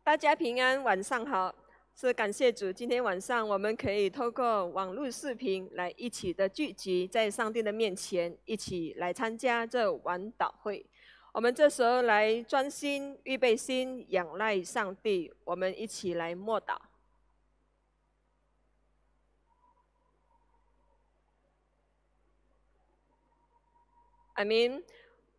大家平安，晚上好。是感谢主，今天晚上我们可以透过网络视频来一起的聚集在上帝的面前，一起来参加这晚祷会。我们这时候来专心预备心，仰赖上帝，我们一起来默祷。阿们。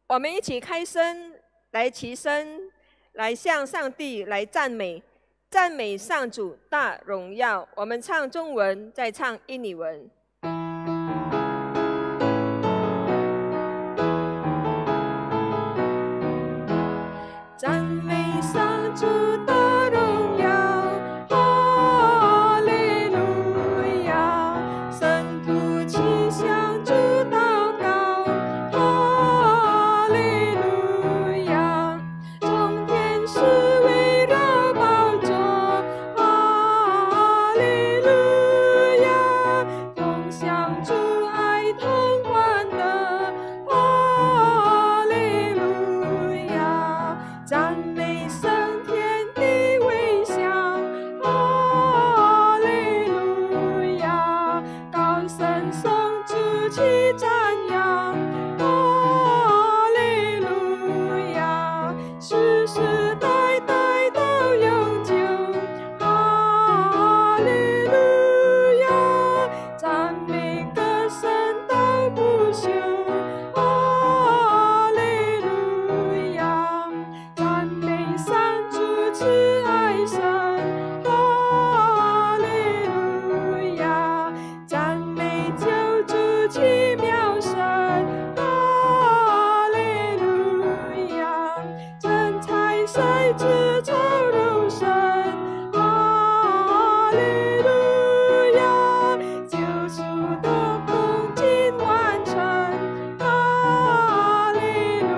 我们一起开声，来齐声，来向上帝来赞美，赞美上主大荣耀。我们唱中文，再唱印尼文。赞美上主大荣耀，哈利路亚！圣徒齐向主祷告，哈利路亚！众天使围绕宝座，哈利路亚！同享主爱同欢乐，哈利路亚！赞美神天地为响，哈利路亚！高声颂主起赞扬，哈利路亚！世世代代都永久，哈利路亚！赞美歌声都不休，哈利路亚！赞美上主慈爱神，哈利路亚！赞美救主奇妙神，哈利路亚！真才赛子超柔神，哈利路亚！救赎的工尽完成，哈利路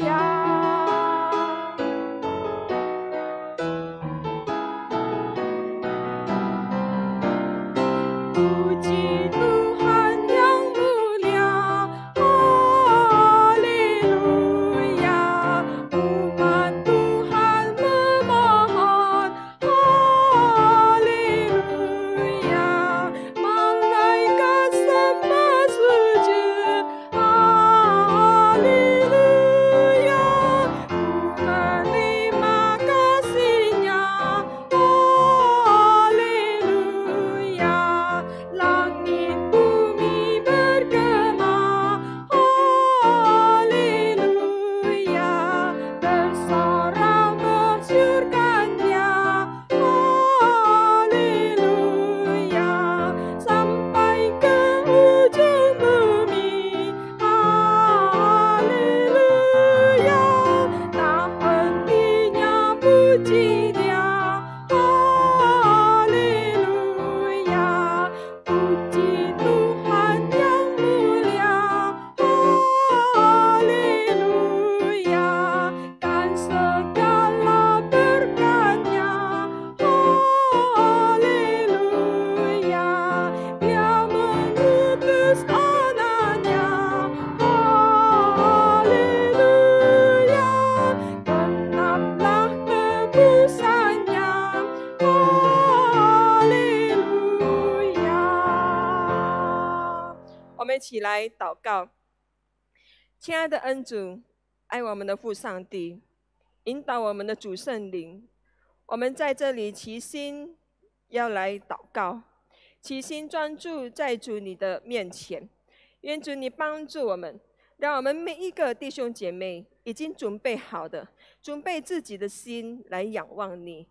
亚！不嫉妒和仰慕了，哈利路亚！不满足和默默喊，哈利路亚！忙来干什么事情，哈利路亚！不和你马个信仰，哈利路亚！langit bumi bergema, haleluya, bersorak bersyurkan Dia, haleluya, sampai ke ujung bumi, haleluya, tak hentinya puji Dia, haleluya. Puji Tuhan yang mulia, haleluya, kan segala berkat-Nya, haleluya, Dia mengutus anaknya, haleluya, genaplah tebusannya, haleluya。我们一起来祷告。亲爱的恩主，爱我们的父上帝，引导我们的主圣灵，我们在这里齐心要来祷告，齐心专注在主你的面前。愿主你帮助我们，让我们每一个弟兄姐妹已经准备好的，准备自己的心来仰望你，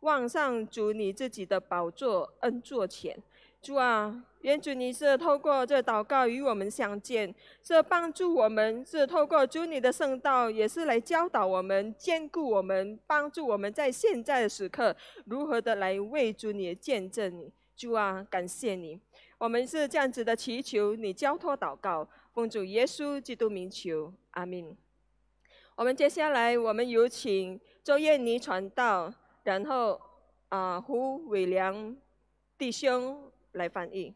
望上主你自己的宝座恩座前。主啊，愿主你是透过这祷告与我们相见，是帮助我们，是透过主你的圣道，也是来教导我们、坚固我们、帮助我们在现在的时刻如何的来为主你见证你。主啊，感谢你，我们是这样子的祈求你交托祷告，奉主耶稣基督名求，阿们。我们接下来我们有请周燕妮传道，然后胡伟良弟兄来翻译。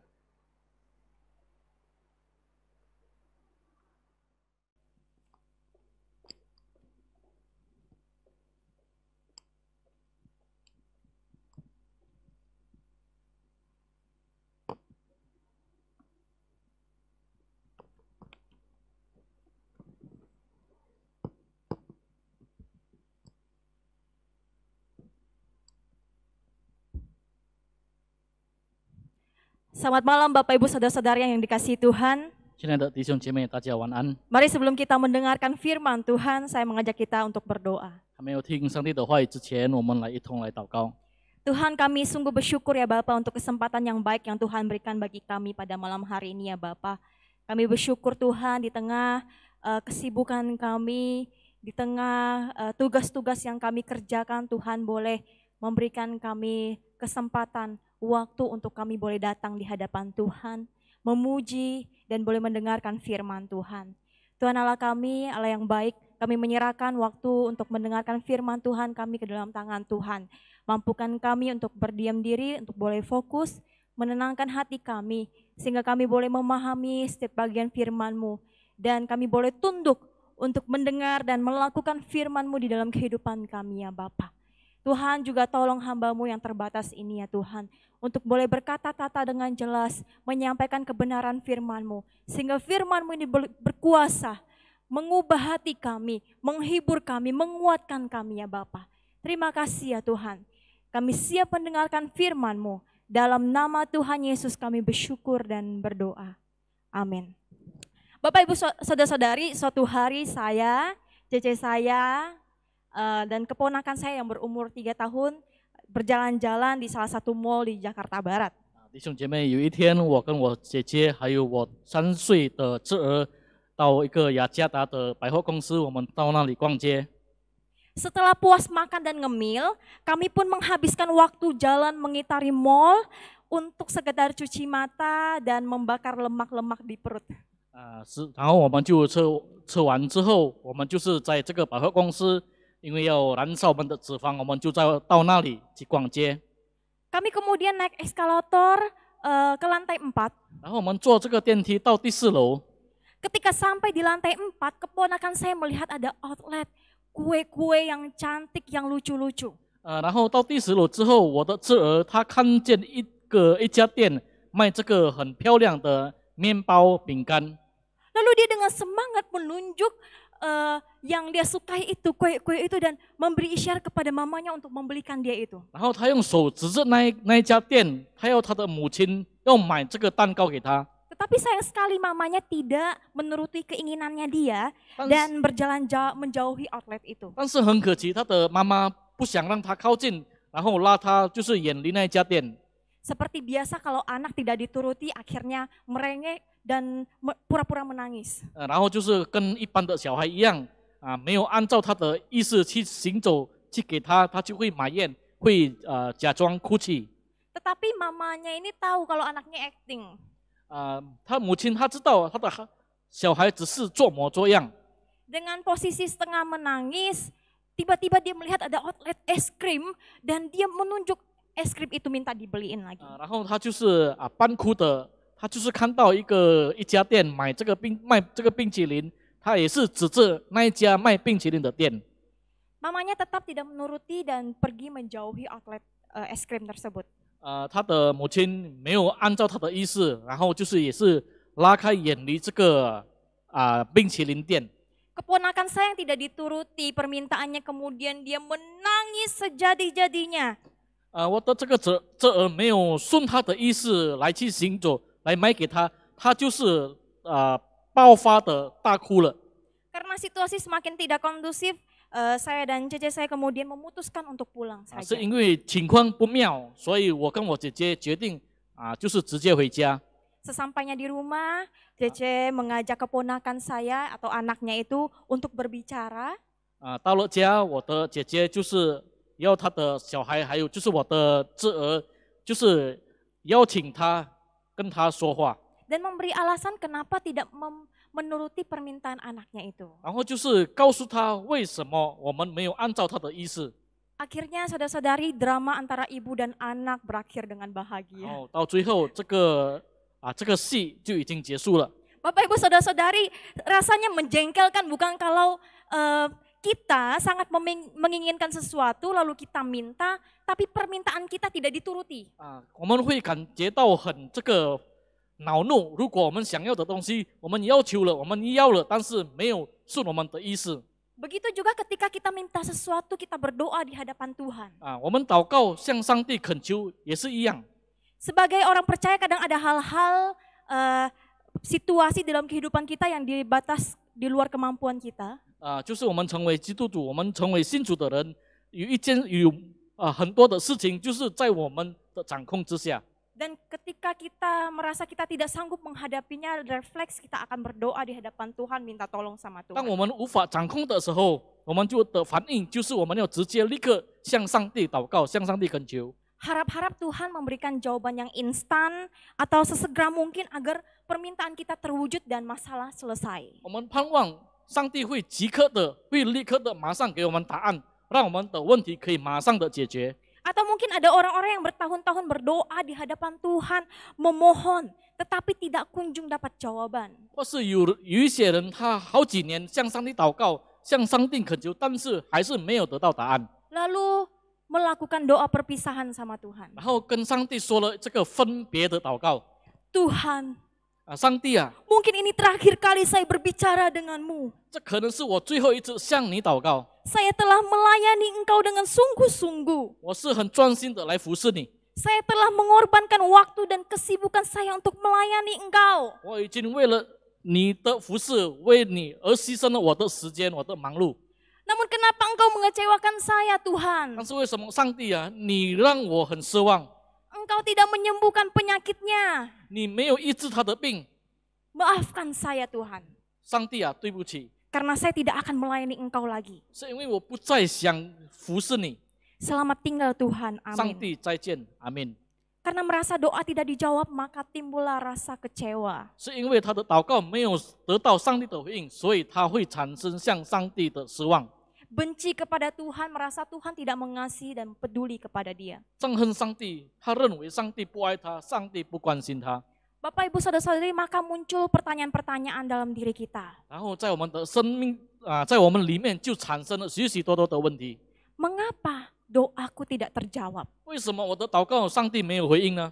Selamat malam Bapak Ibu Saudara-saudara yang dikasihi Tuhan. 亲爱的弟兄姐妹，大家晚安。 Mari sebelum kita mendengarkan firman Tuhan, saya mengajak kita untuk berdoa. 还没有听上帝的话语之前，我们来一同来祷告。 Tuhan, kami sungguh bersyukur ya Bapak untuk kesempatan yang baik yang Tuhan berikan bagi kami pada malam hari ini ya Bapak. Kami bersyukur Tuhan di tengah kesibukan kami, di tengah tugas-tugas yang kami kerjakan, Tuhan boleh memberikan kami kesempatan, waktu untuk kami boleh datang di hadapan Tuhan, memuji dan boleh mendengarkan firman Tuhan. Tuhan Allah kami, Allah yang baik, kami menyerahkan waktu untuk mendengarkan firman Tuhan kami ke dalam tangan Tuhan. Mampukan kami untuk berdiam diri, untuk boleh fokus, menenangkan hati kami, sehingga kami boleh memahami setiap bagian firman-Mu, dan kami boleh tunduk untuk mendengar dan melakukan firman-Mu di dalam kehidupan kami ya Bapa. Tuhan juga tolong hamba-Mu yang terbatas ini ya Tuhan, untuk boleh berkata-kata dengan jelas, menyampaikan kebenaran firman-Mu, sehingga firman-Mu ini berkuasa, mengubah hati kami, menghibur kami, menguatkan kami ya Bapa. Terima kasih ya Tuhan. Kami siap mendengarkan firman-Mu. Dalam nama Tuhan Yesus kami bersyukur dan berdoa. Amin. Bapak Ibu Saudara-saudari, suatu hari saya, cece saya, dan keponakan saya yang berumur 3 tahun berjalan-jalan di salah satu mall di Jakarta Barat. 弟兄姐妹，有一天我跟我姐姐还有我3岁的侄儿到一个雅加达的百货公司，我们到那里逛街。 Setelah puas makan dan ngemil, kami pun menghabiskan waktu jalan mengitari mall untuk sekedar cuci mata dan membakar lemak-lemak di perut. 然后我们就吃完之后，我们就是在这个百货公司，因为要燃烧我们的脂肪，我们就到那里去逛街。 Kami kemudian naik eskalator ke lantai 4. 然后我们坐这个电梯到第4楼。 Ketika sampai di lantai 4, keponakan saya melihat ada outlet kue-kue yang cantik, yang lucu-lucu. 然后到第10楼之后，我的侄儿他看见一家店卖这个很漂亮的面包饼干。 Lalu dia dengan semangat menunjuk yang dia sukai itu, kue-kue itu, dan memberi isyarat kepada mamanya untuk membelikan dia itu. 然后他用手指着那一家店，他要他的母亲要买这个蛋糕给他。 Tetapi sayang sekali mamanya tidak menuruti keinginannya dia dan berjalan menjauhi outlet itu. 但是很可惜，他的妈妈不想让他靠近，然后拉他就是远离那一家店。 Seperti biasa kalau anak tidak dituruti akhirnya merengek dan pura-pura menangis. 然后就是跟一般的小孩一样没有按照他的意思去行走，去给他，他就会埋怨，会假装哭泣。 Tetapi mamanya ini tahu kalau anaknya acting. 他母亲他知道他的小孩只是做模作样。 Dengan posisi setengah menangis, tiba-tiba dia melihat ada outlet es krim dan dia menunjuk es krim itu minta dibeliin lagi. 然后他就是半哭的，他就是看到一家店卖这个冰淇淋，他也是指着那一家卖冰淇淋的店。 Mamanya tetap tidak menuruti dan pergi menjauhi outlet es krim tersebut. 他的母亲没有按照他的意思，然后就是也是拉开远离这个冰淇淋店。 Keponakan saya yang tidak dituruti permintaannya kemudian dia menangis sejadi-jadinya. 我的这个侄儿没有顺他的意思来去行走，来买给他，他就是爆发的大哭了。 Karena situasi semakin tidak kondusif, saya dan cece saya kemudian memutuskan untuk pulang 是 saja. 因为情况不妙，所以我跟我姐姐决定就是直接回家。 Sesampainya di rumah, cece mengajak keponakan saya atau anaknya itu untuk berbicara. 到了家，我的姐姐就是要她的小孩，还有就是我的侄儿，就是邀请他跟他说话。 Dan memberi alasan kenapa tidak menuruti permintaan anaknya itu. 然后就是告诉他为什么我们没有按照他的意思。 Akhirnya saudara-saudari, drama antara ibu dan anak berakhir dengan bahagia. 然后到最后这个戏就已经结束了。 Bapak Ibu Saudara-saudari, rasanya menjengkelkan bukan kalau kita sangat menginginkan sesuatu lalu kita minta, tapi permintaan kita tidak dituruti. 我们会感觉到很这个恼怒。如果我们想要的东西，我们要求了，我们要了，但是没有顺我们的意思。 Begitu juga ketika kita minta sesuatu, kita berdoa di hadapan Tuhan. 我们祷告向上帝恳求也是一样。Sebagai orang percaya kadang ada hal-hal situasi dalam kehidupan kita yang di luar kemampuan kita. 就是我们成为基督徒，我们成为信主的人，有很多的事情就是在我们的掌控之下。 Dan ketika kita merasa kita tidak sanggup menghadapinya, refleks kita akan berdoa di hadapan Tuhan, minta tolong sama 当 Tuhan. 我们无法掌控的时候，我们就的反应就是我们要直接立刻向上帝祷告，向上帝恳求。 Harap-harap Tuhan memberikan jawaban yang instan atau sesegera mungkin agar permintaan kita terwujud dan masalah selesai. 我们盼望上帝会即刻的、会立刻的马上给我们答案，让我们的问题可以马上的解决。 Atau mungkin ada orang-orang yang bertahun-tahun berdoa di hadapan Tuhan, memohon, tetapi tidak kunjung dapat jawaban. 或是有一些人，他好几年向上帝祷告，向上帝恳求，但是还是没有得到答案。 Lalu melakukan doa perpisahan sama Tuhan. 然后跟上帝说了这个分别的祷告 Tuhan, 上帝啊， mungkin ini terakhir kali saya berbicara denganmu. 这可能是我最后一次向你祷告， Saya telah melayani engkau dengan sungguh-sungguh. 我是很专心的来服侍你， Saya telah mengorbankan waktu dan kesibukan saya untuk melayani engkau. 我已经为了你的服侍，为你而牺牲了我的时间，我的忙碌。 Namun kenapa engkau mengecewakan saya, Tuhan? 但是为什么上帝啊，你让我很失望？ Engkau tidak menyembuhkan penyakitnya. 你没有医治他的病， Maafkan saya, Tuhan. 上帝啊，对不起， Karena saya tidak akan melayani engkau lagi. 是因为我不再想服侍你。 Selamat tinggal Tuhan, 上 amin. 帝再见，阿门。 Karena merasa doa tidak dijawab, maka timbullah rasa kecewa. 是因为他的祷告没有得到上帝的回应，所以他会产生向上帝的失望， Benci kepada Tuhan, merasa Tuhan tidak mengasihi dan peduli kepada dia. 憎恨上帝，他认为上帝不爱他，上帝不关心他。 Bapak, Ibu, Saudara-saudari, maka muncul pertanyaan-pertanyaan dalam diri kita. 然后在我们的生命在我们里面就产生了许许多多的问题。 Mengapa doaku tidak terjawab? 为什么我的祷告上帝没有回应呢？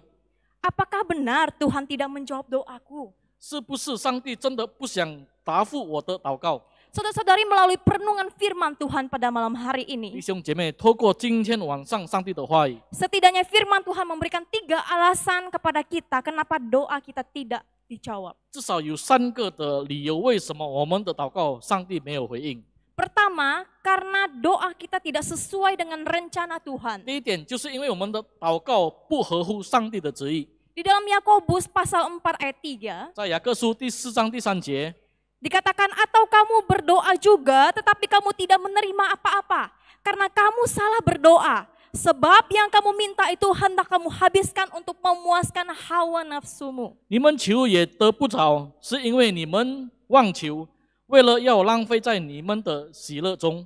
Apakah benar Tuhan tidak menjawab doaku? 是不是上帝真的不想答复我的祷告？ Saudara-saudari, melalui perenungan firman Tuhan pada malam hari 弟 ini, 兄姐妹，透过今天晚上上帝的话语， setidaknya firman Tuhan memberikan 3 alasan kepada kita kenapa doa kita tidak dijawab. 至少有3个的理由，为什么我们的祷告上帝没有回应。 Pertama, karena doa kita tidak sesuai dengan rencana Tuhan. 第一点，就是因为我们的祷告不合乎上帝的旨意。 Di dalam Yakobus pasal 4 ayat 3, 在雅各书第4章第3节， dikatakan, atau kamu berdoa juga tetapi kamu tidak menerima apa-apa karena kamu salah berdoa. Sebab yang kamu minta itu hendak kamu habiskan untuk memuaskan hawa nafsumu. 你们求也得不着，是因为你们妄求，为了要浪费在你们的喜乐中。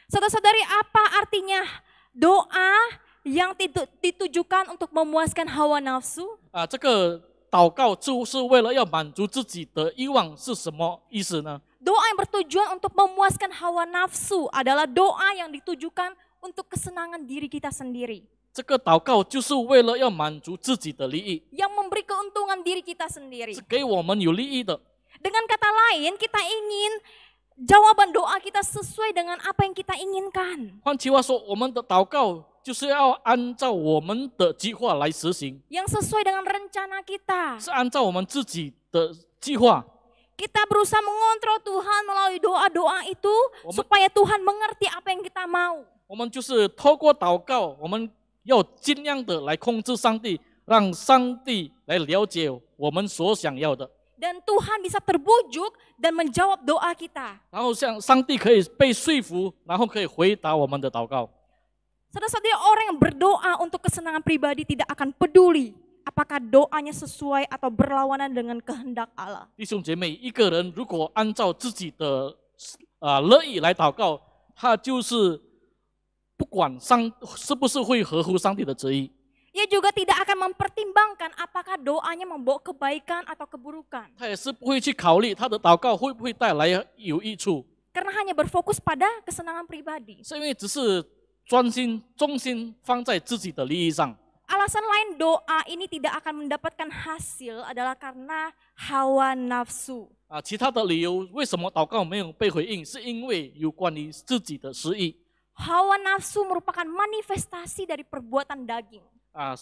Saudara-saudari, apa artinya doa yang ditujukan untuk memuaskan hawa nafsu? 这个祷告就是为了要满足自己的欲望，是什么意思呢？ Doa yang bertujuan untuk memuaskan hawa nafsu adalah doa yang ditujukan untuk kesenangan diri kita sendiri. 这个祷告就是为了要满足自己的利益， Yang memberi keuntungan diri kita sendiri. 是给我们有利益的。 Dengan kata lain, kita ingin jawaban doa kita sesuai dengan apa yang kita inginkan. 换句话说，我们的祷告就是要按照我们的计划来实行， Yang sesuai dengan rencana kita. 是按照我们自己的计划。 Kita berusaha mengontrol Tuhan melalui doa-doa itu supaya Tuhan mengerti apa yang kita mau. 我们就是透过祷告，我们要尽量的来控制上帝，让上帝来了解我们所想要的， Dan Tuhan bisa terbujuk dan menjawab doa kita. 然后像上帝可以被说服，然后可以回答我们的祷告。 Saudara-saudari, orang yang berdoa untuk kesenangan pribadi tidak akan peduli apakah doanya sesuai atau berlawanan dengan kehendak Allah. 弟兄姐妹，一个人如果按照自己的乐意来祷告，他就是不管是不是会合乎上帝的旨意， Ia juga tidak akan mempertimbangkan apakah doanya membawa kebaikan atau keburukan. 他也是不会去考虑他的祷告会不会带来有益处， Karena hanya berfokus pada kesenangan pribadi. 是因为只是重心放在自己的利益上。 Alasan lain doa ini tidak akan mendapatkan hasil adalah karena hawa nafsu. 其他的理由为什么祷告没有被回应，是因为有关于自己的私意。 Hawa nafsu merupakan manifestasi dari perbuatan daging.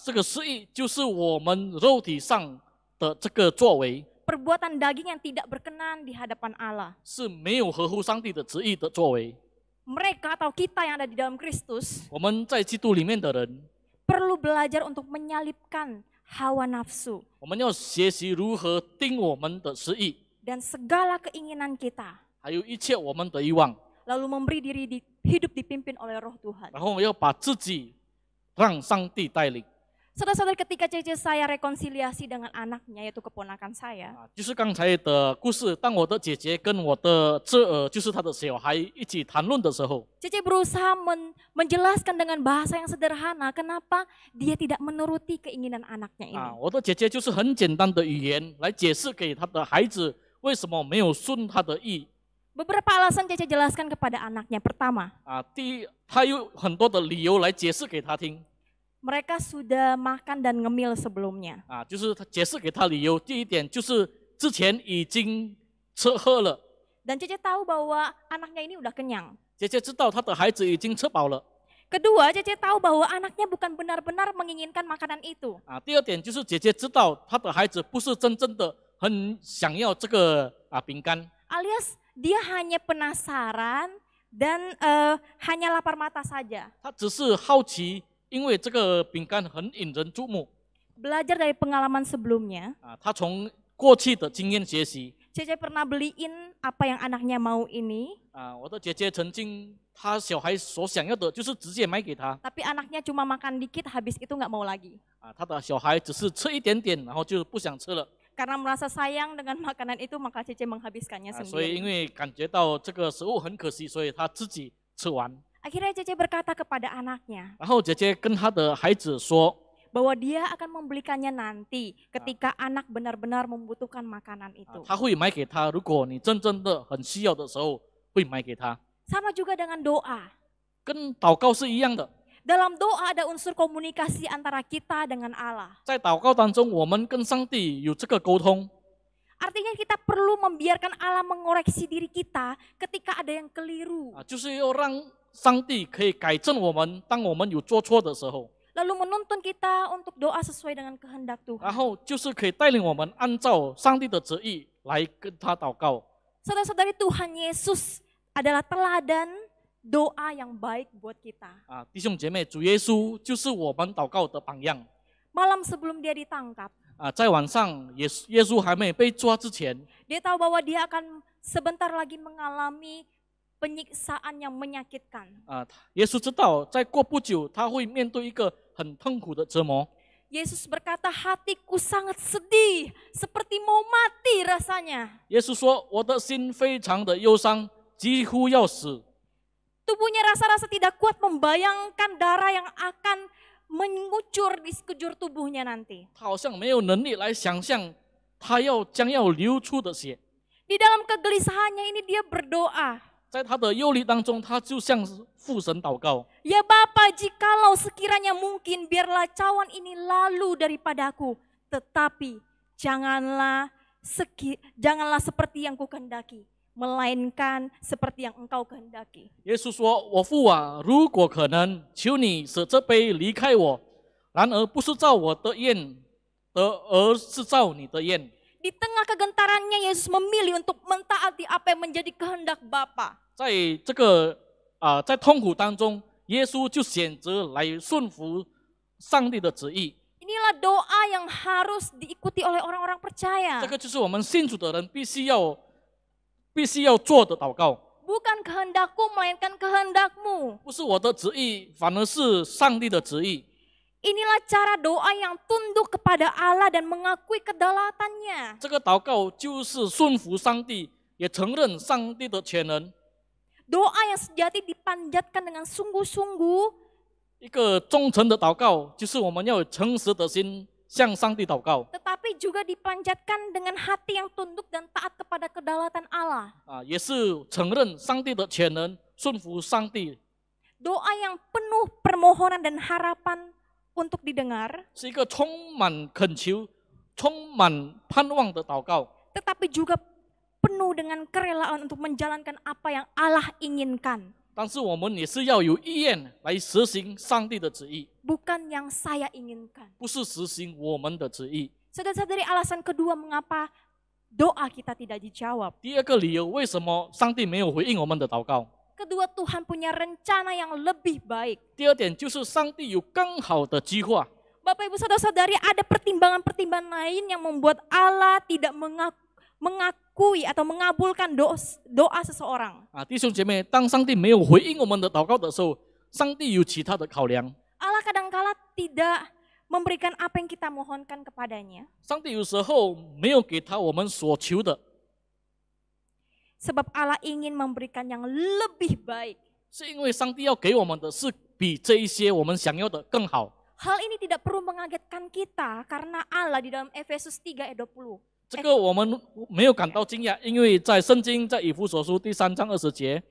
这个失意就是我们肉体上的这个作为， perbuatan daging yang tidak berkenan di hadapan Allah. 是没有合乎上帝的旨意的作为。 Mereka atau kita yang ada di dalam Kristus 我们在基督里面的人， perlu belajar untuk menyalipkan hawa nafsu 我们要学习如何定我们的失意， dan segala keinginan kita, 还有一切我们的欲望， lalu memberi diri hidup dipimpin oleh Roh Tuhan. 然后要把自己让上帝带领。 Saudara-saudara, ketika Cece saya rekonsiliasi dengan anaknya, yaitu keponakan saya, 就是刚才的故事，当我的姐姐跟我的侄儿，就是他的小孩一起谈论的时候， Cece berusaha menjelaskan dengan bahasa yang sederhana kenapa dia tidak menuruti keinginan anaknya ini. 我的姐姐就是很简单的语言来解释给她的孩子为什么没有顺她的意。 Beberapa alasan Cece jelaskan kepada anaknya. Pertama, 第一，她有很多的理由来解释给他听。 mereka sudah makan dan ngemil sebelumnya. 就是他解释给他理由。第一点就是之前已经吃喝了， Dan Cece tahu bahwa anaknya ini udah kenyang. 姐姐知道她的孩子已经吃饱了。 Kedua, Cece tahu bahwa anaknya bukan benar-benar menginginkan makanan itu. 第二点就是姐姐知道她的孩子不是真正的很想要这个饼干， Alias dia hanya penasaran dan hanya lapar mata saja. 她只是好奇，因为这个饼干很引人注目。 Belajar dari pengalaman sebelumnya, 她从过去的经验学习。 Cece pernah beliin apa yang anaknya mau ini, 我的姐姐曾经，她小孩所想要的就是直接买给她， tapi anaknya cuma makan dikit, habis itu nggak mau lagi. 她的小孩只是吃一点点，然后就不想吃了。 Karena merasa sayang dengan makanan itu, maka Cece menghabiskannya 所以因 sendiri. 为感觉到这个食物很可惜，所以她自己吃完。 Akhirnya Cece berkata kepada anaknya 然后姐姐跟她的孩子说， bahwa dia akan membelikannya nanti ketika anak benar-benar membutuhkan makanan itu. 她会买给他，如果你真正的很需要的时候，会买给他。 Sama juga dengan doa. 跟祷告是一样的， Dalam doa ada unsur komunikasi antara kita dengan Allah. 在祷告当中，我们跟上帝有这个沟通， Artinya kita perlu membiarkan Allah mengoreksi diri kita ketika ada yang keliru. 就是要让上帝可以改正我们，当我们有做错的时候， Lalu menuntun kita untuk doa sesuai dengan kehendak 然 Tuhan. 后就是可以带领我们按照上帝的旨意来跟他祷告。 Saudara-saudari, Tuhan Yesus adalah teladan doa yang baik buat kita. 弟兄姐妹，主耶稣就是我们祷告的榜样。 Malam sebelum dia ditangkap, 在晚上耶稣还没被抓之前， dia tahu bahwa dia akan sebentar lagi mengalami penyiksaan yang menyakitkan. 耶稣知道再过不久他会面对一个很痛苦的折磨。 Yesus berkata, hatiku sangat sedih, seperti mau mati rasanya. 耶稣说：“我的心非常的忧伤，几乎要死。” Tubuhnya rasa-rasa tidak kuat membayangkan darah yang akan mengucur di sekujur tubuhnya nanti. 他好像没有能力来想象他将要流出的血。 Di dalam kegelisahannya ini dia berdoa. 在他的忧虑当中，他就向父神祷告。 Ya Bapa, jikalau sekiranya mungkin biarlah cawan ini lalu daripadaku. Tetapi janganlah seperti yang kukehendaki, melainkan seperti yang engkau kehendaki. 耶稣说：“我父啊，如果可能，求你使这杯离开我，然而不是照我的愿，而是照你的愿。” Di tengah kegentarannya, Yesus memilih untuk mentaati apa yang menjadi kehendak Bapa. 在这个在痛苦当中，耶稣就选择来顺服上帝的旨意。 Inilah doa yang harus diikuti oleh orang-orang percaya. 这个就是我们信主的人必须要做的祷告。 Bukan kehendakku, melainkan kehendakmu. 不是我的旨意，反而是上帝的旨意。 Inilah cara doa yang tunduk kepada Allah dan mengakui kedaulatannya. 这个祷告就是顺服上帝，也承认上帝的全能。 Doa yang sejati dipanjatkan dengan sungguh-sungguh. 一个忠诚的祷告，就是我们要有诚实的心向上帝祷告。 Tetapi juga dipanjatkan dengan hati yang tunduk dan taat kepada kedaulatan Allah. 也是承认上帝的全能，顺服上帝。 Doa yang penuh permohonan dan harapan untuk didengar. 是一个充满恳求、充满盼望的祷告。 Tetapi juga penuh dengan kerelaan untuk menjalankan apa yang Allah inginkan. 但是我们也是要有意愿来实行上帝的旨意， bukan yang saya inginkan. 不是实行我们的旨意。 Saudara-saudari, alasan kedua mengapa doa kita tidak dijawab. 第二个理由，为什么上帝没有回应我们的祷告？ Kedua, Tuhan punya rencana yang lebih baik. 第二点就是上帝有更好的计划。 Bapak Ibu Saudara-saudari, ada pertimbangan-pertimbangan lain yang membuat Allah tidak mengakui atau mengabulkan doa seseorang. 弟兄姐妹，当上帝没有回应我们的祷告的时候，上帝有其他的考量。 Allah kadangkala tidak memberikan apa yang kita mohonkan kepadanya. 上帝有时候没有给他我们所求的， Sebab Allah ingin memberikan yang lebih baik. 是因为上帝要给我们的是比这一些我们想要的更好。 Hal ini tidak perlu mengagetkan kita karena Allah di dalam Efesus 3 ayat 20. 这个我们没有感到惊讶，因为在圣经在以弗所书第3章20节，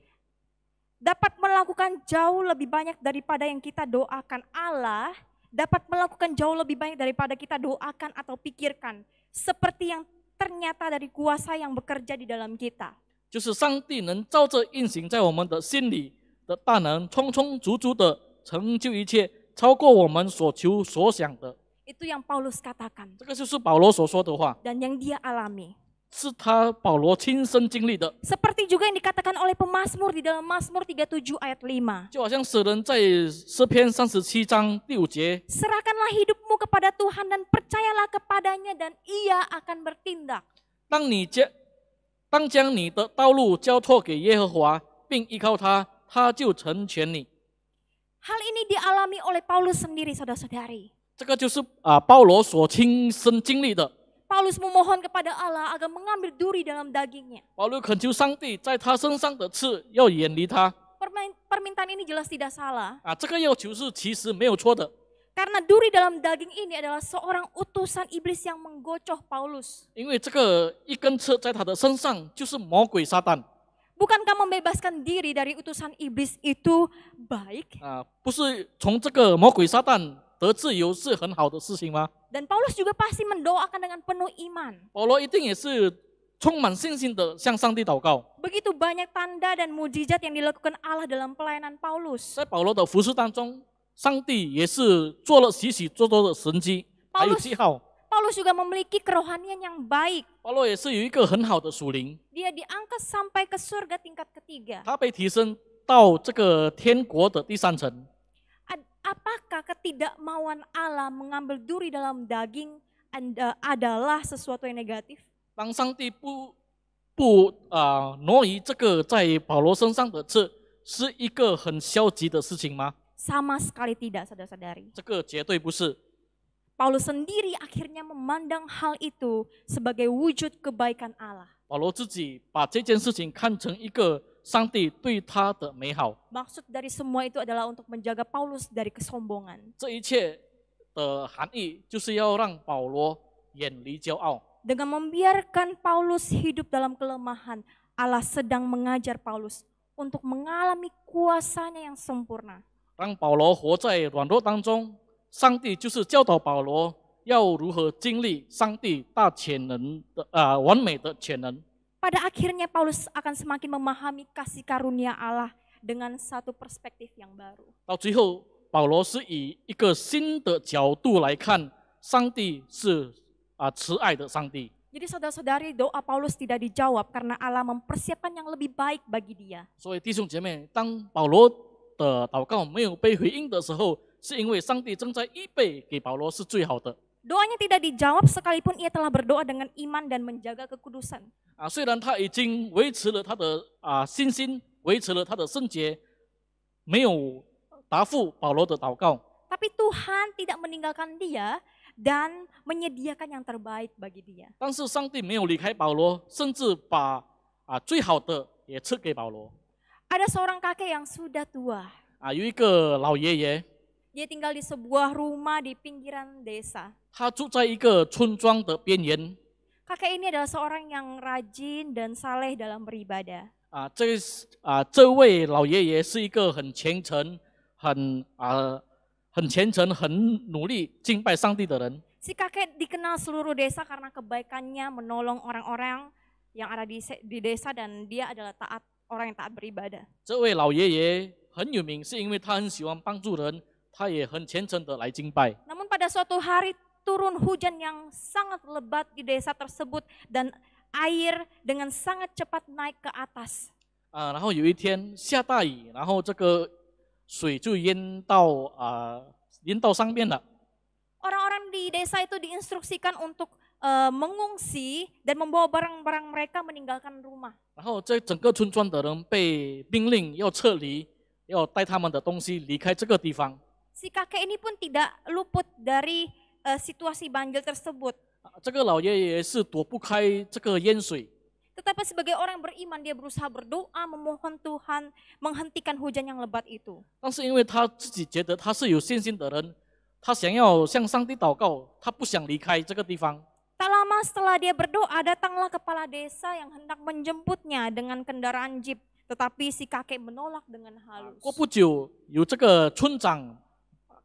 Dapat melakukan jauh lebih banyak daripada yang kita doakan. Allah dapat melakukan jauh lebih banyak daripada kita doakan atau pikirkan. Seperti yang ternyata dari kuasa yang bekerja di dalam kita. 就是上帝能照着运行在我们的心里的大能，充充足足的成就一切，超过我们所求所想的。 Itu yang Paulus katakan 这个就是保罗所说的话， dan yang dia alami. 是他保罗亲身经历的。 Seperti juga yang dikatakan oleh pemazmur di dalam Mazmur 37 ayat 5. 就好像诗人在诗篇37章第5节， Serahkanlah hidupmu kepada Tuhan dan percayalah kepadanya dan ia akan bertindak. 当将你的道路交托给耶和华，并依靠他，他就成全你。 Hal ini dialami oleh Paulus sendiri, saudara-saudari. 这个就是保罗所亲身经历的。 Paulus memohon kepada Allah agar mengambil duri dalam dagingnya. 保罗恳求上帝在他身上的刺要远离他。 Permintaan ini jelas tidak salah. 这个要求是其实没有错的， Karena duri dalam daging ini adalah seorang utusan iblis yang menggocoh Paulus. 因为这个一根刺在他的身上就是魔鬼撒旦。 Bukankah membebaskan diri dari utusan iblis itu baik? 不是从这个魔鬼撒旦得自由是很好的事情吗？ Dan Paulus juga pasti mendoakan dengan penuh iman. 保罗一定也是充满信心的向上帝祷告。 Begitu banyak tanda dan mujizat yang dilakukan Allah dalam pelayanan Paulus. 在保罗的服事当中，上帝也是做了许许多多的神迹，还有记号。 Paulus juga memiliki kerohanian yang baik. 保罗也是有一个很好的属灵， Dia diangkat sampai ke surga tingkat ketiga. 他被提升到这个天国的第3层。 Apakah ketidakmauan Allah mengambil duri dalam daging adalah sesuatu yang negatif? 当上帝不挪移这个在保罗身上的刺，是一个很消极的事情吗？ Sama sekali tidak, saudara-saudari. 这个绝对不是。 Paulus sendiri akhirnya memandang hal itu sebagai wujud kebaikan Allah. 保罗自己把这件事情看成一个上帝对他的美好。 Maksud dari semua itu adalah untuk menjaga Paulus dari kesombongan. 这一切的含义就是要让保罗远离骄傲。 Dengan membiarkan Paulus hidup dalam kelemahan, Allah sedang mengajar Paulus untuk mengalami kuasanya yang sempurna. 让保罗活在软弱当中，上帝就是教导保罗要如何经历上帝大潜能的完美的潜能。 Pada akhirnya Paulus akan semakin memahami kasih karunia Allah dengan satu perspektif yang baru. 到最后，保罗是以一个新的角度来看，上帝是慈爱的上帝。 Jadi saudara-saudari, doa Paulus tidak dijawab karena Allah mempersiapkan yang lebih baik bagi dia. 所以弟兄姐妹，当保罗的祷告没有被回应的时候，是因为上帝正在预备给保罗是最好的。 Doanya tidak dijawab sekalipun ia telah berdoa dengan iman dan menjaga kekudusan. 虽然他已经维持了他的信心，维持了他的圣洁，没有答复保罗的祷告， Tapi Tuhan tidak meninggalkan dia dan menyediakan yang terbaik bagi dia. 但是上帝没有离开保罗，甚至把最好的也赐给保罗。 Ada seorang kakek yang sudah tua. 有一个老爷爷， Dia tinggal di sebuah rumah di pinggiran desa. 他住在一个村庄的边缘。 Kakek ini adalah seorang yang rajin dan saleh dalam beribadah. 这位老爷爷是一个很虔诚、很努力敬拜上帝的人。 Si kakek dikenal seluruh desa karena kebaikannya menolong orang-orang yang ada di desa dan dia adalah taat orang yang taat beribadah. 这位老爷爷很有名，是因为他很喜欢帮助人，他也很虔诚的来敬拜。 Namun pada suatu hari turun hujan yang sangat lebat di desa tersebut dan air dengan sangat cepat naik ke atas. 然后有一天下大雨，然后这个水就淹到上面了。 Orang-orang di desa itu diinstruksikan untuk mengungsi dan membawa barang-barang mereka meninggalkan rumah. 然后这整个村庄的人被命令要撤离，要带他们的东西离开这个地方。 Si kakek ini pun tidak luput dari situasi banjir tersebut. 这个老爷爷是躲不开这个淹水， Tetapi sebagai orang beriman dia berusaha berdoa memohon Tuhan menghentikan hujan yang lebat itu. 但是因为他自己觉得他是有信心的人，他想要向上帝祷告，他不想离开这个地方。 Tak lama setelah dia berdoa, datanglah kepala desa yang hendak menjemputnya dengan kendaraan jeep. Tetapi si kakek menolak dengan halus. 过不久，有这个村长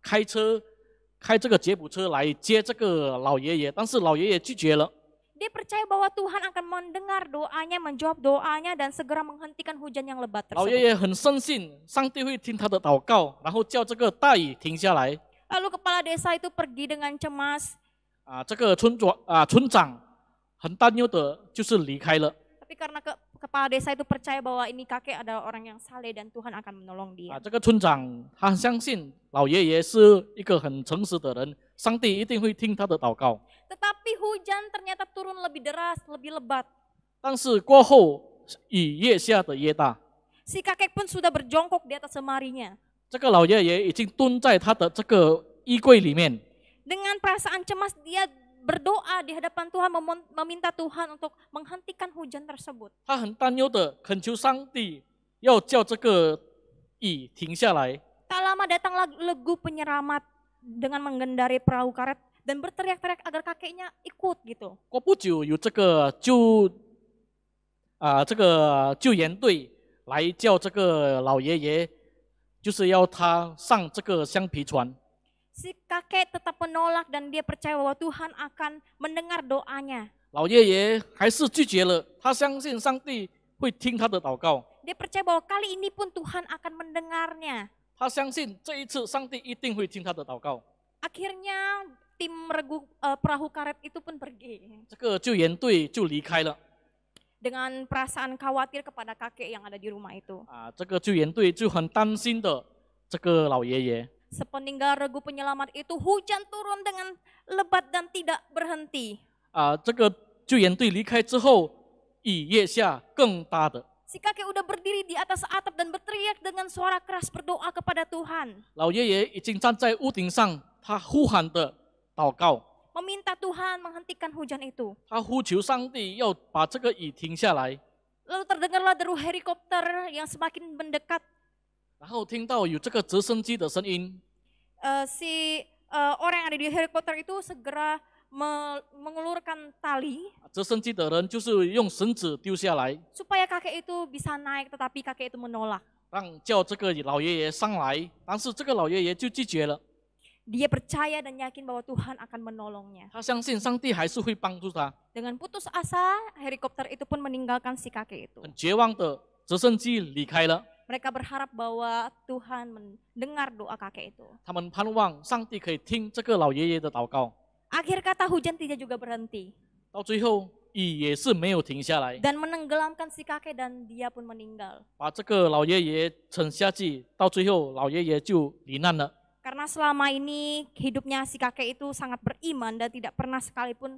开这个吉普车来接这个老爷爷，但是老爷爷拒绝了。 Dia percaya bahwa Tuhan akan mendengar doanya, menjawab doanya, dan segera menghentikan hujan yang lebat 老爷 tersebut. 爷很深信上帝会听他的祷告，然后叫这个大雨停下来。 Lalu kepala desa itu pergi dengan cemas. 这个村长很担忧的，就是离开了。 Tapi karena kepala desa itu percaya bahwa ini kakek adalah orang yang saleh dan Tuhan akan menolong dia. 这个村长他相信老爷爷是一个很诚实的人，上帝一定会听他的祷告。 Tetapi hujan ternyata turun lebih deras, lebih lebat. 但是过后雨越下的越大， Si kakek pun sudah berjongkok di atas lemarinya. 这个老爷爷已经蹲在他的这个衣柜里面。 Dengan perasaan cemas dia berdoa di hadapan Tuhan, meminta Tuhan untuk menghentikan hujan tersebut. 他很担忧的恳求上帝要叫这个雨停下来。 Tak lama datanglah Legu penyelamat dengan mengendarai perahu karet dan berteriak-teriak agar kakeknya ikut gitu. 过不久有这个救援队来叫这个老爷爷，就是要他上这个橡皮船。 Si kakek tetap menolak dan dia percaya bahwa Tuhan akan mendengar doanya. 老爷爷还是拒绝了，他相信上帝会听他的祷告， Dia percaya bahwa kali ini pun Tuhan akan mendengarnya. 他相信这一次上帝一定会听他的祷告。 Akhirnya tim regu perahu karet itu pun pergi 这个救援队就离开了。 dengan perasaan khawatir kepada kakek yang ada di rumah itu. 这个救援队就很担心的这个老爷爷。 Sepeninggal Regu penyelamat itu hujan turun dengan lebat dan tidak berhenti. 这个救援队离开之后，雨越下更大的。 Si kakek udah berdiri di atas atap dan berteriak dengan suara keras berdoa kepada Tuhan. 老爷爷已经站在屋顶上，他呼喊的祷告， Meminta Tuhan menghentikan hujan itu. 他呼求上帝要把这个雨停下来。 Lalu terdengarlah deru helikopter yang semakin mendekat. 然后听到有这个直升机的声音， Orang yang ada di helikopter itu segera mengulurkan tali 直升机的人就是用绳子丢下来， supaya kakek itu bisa naik, tetapi kakek itu menolak. 叫这个老爷爷上来，但是这个老爷爷就拒绝了。 Dia percaya dan yakin bahwa Tuhan akan menolongnya. 他相信上帝还是会帮助他。 Dengan putus asa, helikopter itu pun meninggalkan si kakek itu. 很绝望的直升机离开了， Mereka berharap bahwa Tuhan mendengar doa kakek itu. 他们盼望上帝可以听这个老爷爷的祷告。 Akhir kata hujan tidak juga berhenti 到最后雨也是没有停下来， dan menenggelamkan si kakek dan dia pun meninggal. 把这个老爷爷沉下去，到最后老爷爷就罹难了。 Karena selama ini hidupnya si kakek itu sangat beriman dan tidak pernah sekalipun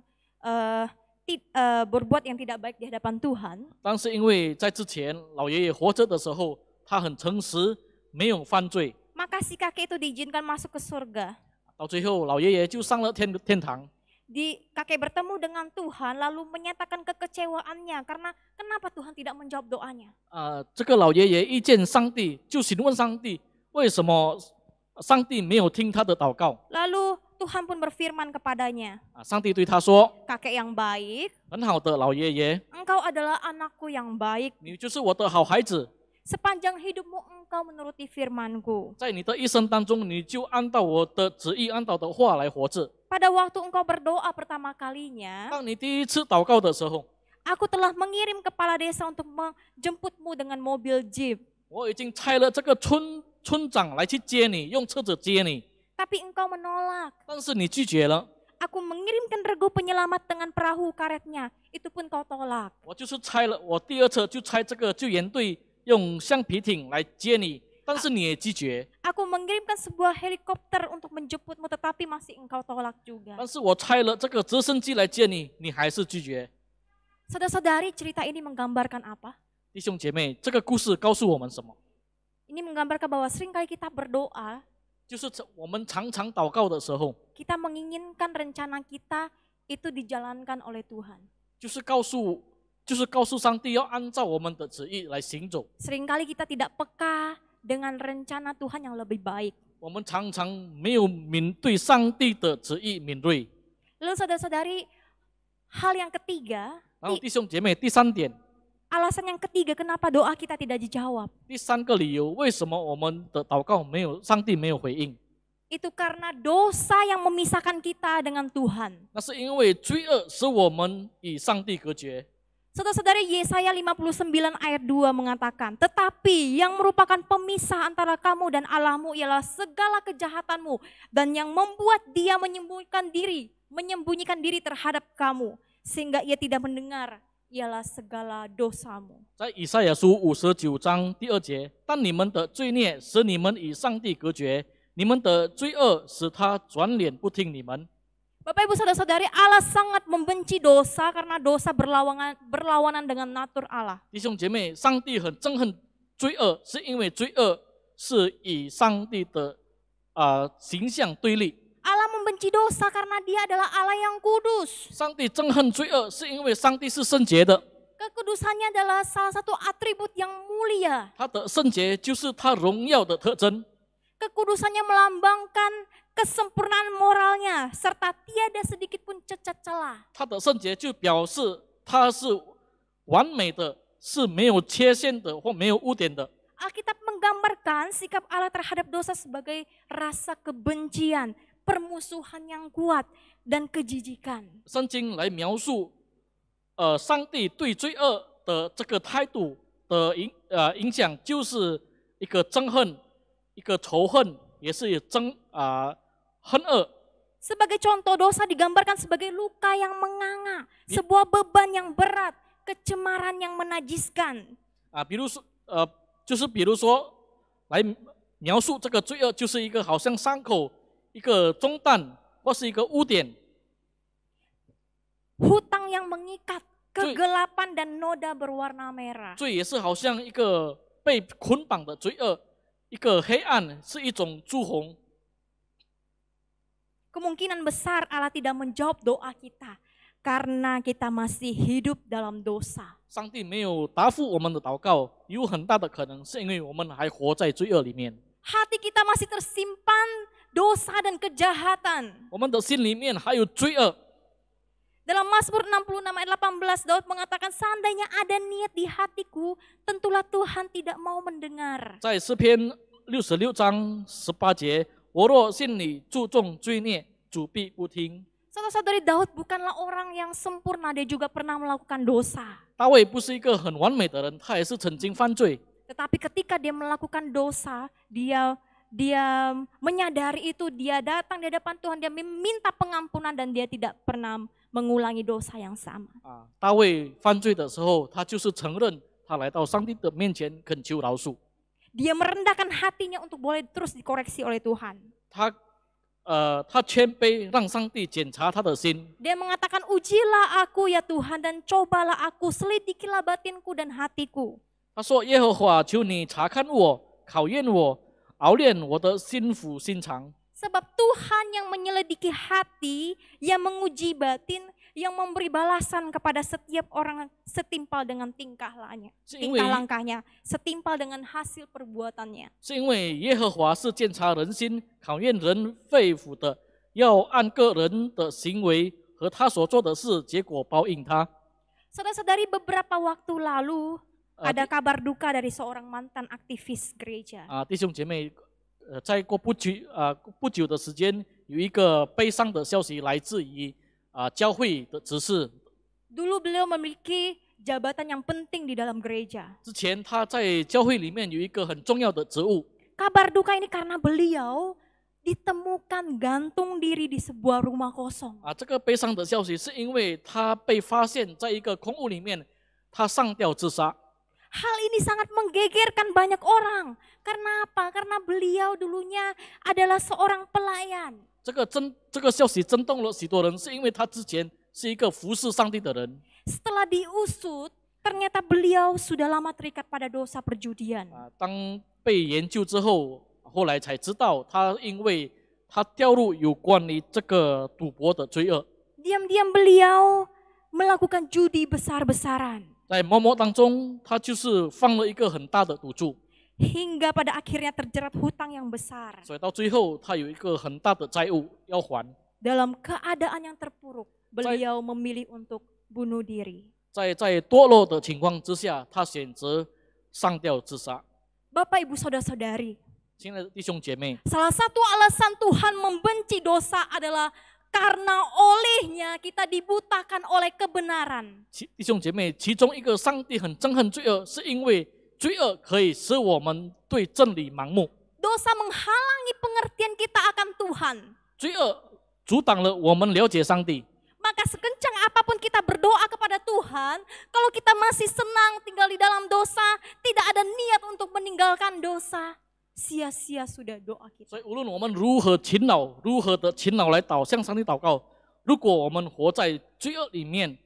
berbuat yang tidak baik di hadapan Tuhan. 但是因为在之前老爷爷活着的时候，他很诚实，没有犯罪， Maka si kakek itu diizinkan masuk ke surga. 到最后老爷爷就上了天堂。 Kakek bertemu dengan Tuhan lalu menyatakan kekecewaannya karena kenapa Tuhan tidak menjawab doanya. 这个老爷爷遇见上帝，就询问上帝为什么上帝没有听他的祷告。 Lalu Tuhan pun berfirman kepadanya, 上帝对他说 kakek yang baik, 很好的老爷爷， engkau adalah anakku yang baik. 你就是我的好孩子， Sepanjang hidupmu engkau menuruti firman-Ku. 在你的一生当中，你就按照我的旨意，按照我的话来活着。 Pada waktu engkau berdoa pertama kalinya, 当你第一次祷告的时候， Aku telah mengirim kepala desa untuk menjemputmu dengan mobil jeep. 我已经差了这个村长来去接你，用车子接你， Tapi engkau menolak. 但是你拒绝了。 Aku mengirimkan regu penyelamat dengan perahu karetnya. Itu pun kau tolak. 我就是差了，我第二车就差这个救援队用橡皮艇来接你，但是你也拒绝。 Aku mengirimkan sebuah helikopter untuk menjemputmu, tetapi masih engkau tolak juga. 但是我差了这个直升机来接你，你还是拒绝。 Saudara-saudari, cerita ini menggambarkan apa? 弟兄姐妹，这个故事告诉我们什么？ Ini menggambarkan bahwa seringkali kita berdoa, 就是我们常常祷告的时候， kita menginginkan rencana kita itu dijalankan oleh Tuhan. 就是告诉上帝要按照我们的旨意来行走。 Seringkali kita tidak peka dengan rencana Tuhan yang lebih baik. 我们常常没有对上帝的旨意敏锐。 Lalu saudara-saudari, hal yang ketiga, 然后弟兄姐妹，第三点， alasan yang ketiga kenapa doa kita tidak dijawab. 第三个理由，为什么我们的祷告上帝没有回应？ Itu karena dosa yang memisahkan kita dengan Tuhan. 那是因为罪恶使我们与上帝隔绝。 Saudara-saudari, Yesaya 59 ayat 2 mengatakan, tetapi yang merupakan pemisah antara kamu dan Allahmu ialah segala kejahatanmu dan yang membuat dia menyembunyikan diri terhadap kamu sehingga ia tidak mendengar ialah segala dosamu. 在以赛亚书59章第2节，但你们的罪孽使你们与上帝隔绝，你们的罪恶使他转脸不听你们。 Bapak Ibu Saudara-saudari, Allah sangat membenci dosa karena dosa berlawanan dengan natur Allah. 弟兄姐妹，上帝很憎恨罪恶，是因为罪恶是与上帝的形象对立。 Allah membenci dosa karena dia adalah Allah yang kudus. 上帝憎恨罪恶，是因为上帝是圣洁的。 Kekudusannya adalah salah satu atribut yang mulia. 他的圣洁就是他荣耀的特征。 Kekudusannya melambangkan kesempurnaan moralnya serta tiada sedikit pun cacat celah. 他的圣洁就表示他是完美的，是没有缺陷的或没有污点的。 Alkitab menggambarkan sikap Allah terhadap dosa sebagai rasa kebencian, permusuhan yang kuat, dan kejijikan. 圣经来描述，上帝对罪恶的这个态度的影响，就是一个憎恨，一个仇恨，也是恨恶。 Sebagai contoh, dosa digambarkan sebagai luka yang menganga, sebuah beban yang berat, kecemaran yang menajiskan. 比如说，来描述这个罪恶，就是一个好像伤口，一个重担，或是一个污点。 Hutang yang mengikat, kegelapan dan noda berwarna merah. 罪也是好像一个被捆绑的罪恶，一个黑暗，是一种朱红。 Kemungkinan besar Allah tidak menjawab doa kita karena kita masih hidup dalam dosa. 上帝没有答复我们的祷告，有很大的可能是因为我们还活在罪恶里面。 Hati kita masih tersimpan dosa dan kejahatan. 我们的心里面还有罪恶。 Dalam Mazmur 66 ayat 18, Daud mengatakan, seandainya ada niat di hatiku, tentulah Tuhan tidak mau mendengar. 在诗篇66章18节，我若心里注重罪孽，主必不听。 Saudara-saudari, Daud bukanlah orang yang sempurna, dia juga pernah melakukan dosa. 大卫不是一个很完美的人，他也是曾经犯罪。 Tetapi ketika dia melakukan dosa, dia menyadari itu, dia datang di hadapan Tuhan, dia meminta pengampunan dan dia tidak pernah mengulangi dosa yang sama. 大卫犯罪的时候，他就是承认，他来到上帝的面前恳求饶恕。 Dia merendahkan hatinya untuk boleh terus dikoreksi oleh Tuhan. 他谦卑，让上帝检查他的心。 Dia mengatakan, ujilah aku ya Tuhan dan cobalah aku, selidikilah batinku dan hatiku. 他说：“耶和华，求你查看我，考验我，熬炼我的心腹心肠。 Sebab Tuhan yang menyelidiki hati, yang menguji batin, yang memberi balasan kepada setiap orang setimpal dengan tingkah langkahnya, setimpal dengan hasil perbuatannya. 是因为耶和华是鉴察人心、考验人肺腑的，要按个人的行为和他所做的事结果报应他。” Saudara-saudari, beberapa waktu lalu ada kabar duka dari seorang mantan aktivis gereja. 弟兄姐妹，再过不久的时间，有一个悲伤的消息来自于教会的执事。Dulu beliau memiliki jabatan yang penting di dalam gereja. 之前他在教会里面有一个很重要的职务， Kabar duka ini karena beliau ditemukan gantung diri di sebuah rumah kosong. 这个悲伤的消息是因为他被发现在一个空屋里面，他上吊自杀。 Hal ini sangat menggegerkan banyak orang. Karena apa? Karena beliau dulunya adalah seorang pelayan. 这个消息震动了许多人，是因为他之前是一个服侍上帝的人。 Setelah diusut, ternyata beliau sudah lama terikat pada dosa perjudian. 当被研究之后，后来才知道他因为他掉入有关于这个赌博的罪恶， Diam-diam beliau melakukan judi besar-besaran. 在默默当中，他就是放了一个很大的赌注， Hingga pada akhirnya terjerat hutang yang besar. 所以到最后他有一个很大的债务要还。 Dalam keadaan yang terpuruk, beliau memilih untuk bunuh diri. 在堕落的情况之下，他选择上吊自杀。 Bapak, Ibu, Saudara-saudari, 亲爱的弟兄姐妹， salah satu alasan Tuhan membenci dosa adalah karena olehnya kita dibutakan oleh kebenaran. 弟兄姐妹，其中一个上帝很憎恨罪恶，是因为罪恶可以使我们对真理盲目， Dosa menghalangi pengertian kita akan Tuhan. 罪恶阻挡了我们了解上帝。 Maka sekencang apapun kita berdoa kepada Tuhan, kalau kita masih senang tinggal di dalam dosa, tidak ada niat untuk meninggalkan dosa, sia-sia sudah doa kita. 所以无论我们如何的勤劳来向上帝祷告，如果我们活在罪恶里面，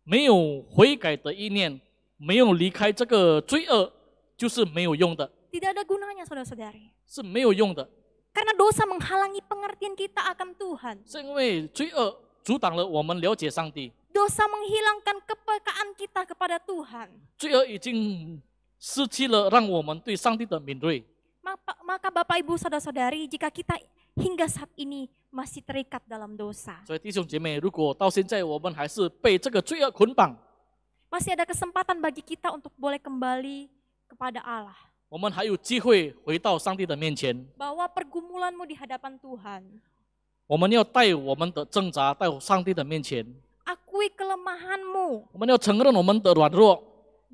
没有悔改的意念，没有离开这个罪恶，就是没有用的， Tidak ada gunanya, saudara-saudari. 是没有用的。 Karena dosa menghalangi pengertian kita akan Tuhan. 是因为罪恶阻挡了我们了解上帝， Dosa menghilangkan kepekaan kita kepada Tuhan. 罪恶已经失去了让我们对上帝的敏锐。 Maka Bapak Ibu Saudara-saudari, jika kita hingga saat ini masih terikat dalam dosa, 所以弟兄姐妹，如果到现在我们还是被这个罪恶捆绑， masih ada kesempatan bagi kita untuk boleh kembali kepada Allah. 我们还有机会回到上帝的面前。 Bahwa pergumulanmu di hadapan Tuhan, 我们要带我们的挣扎到上帝的面前， akui kelemahanmu, 我们要承认我们的软弱，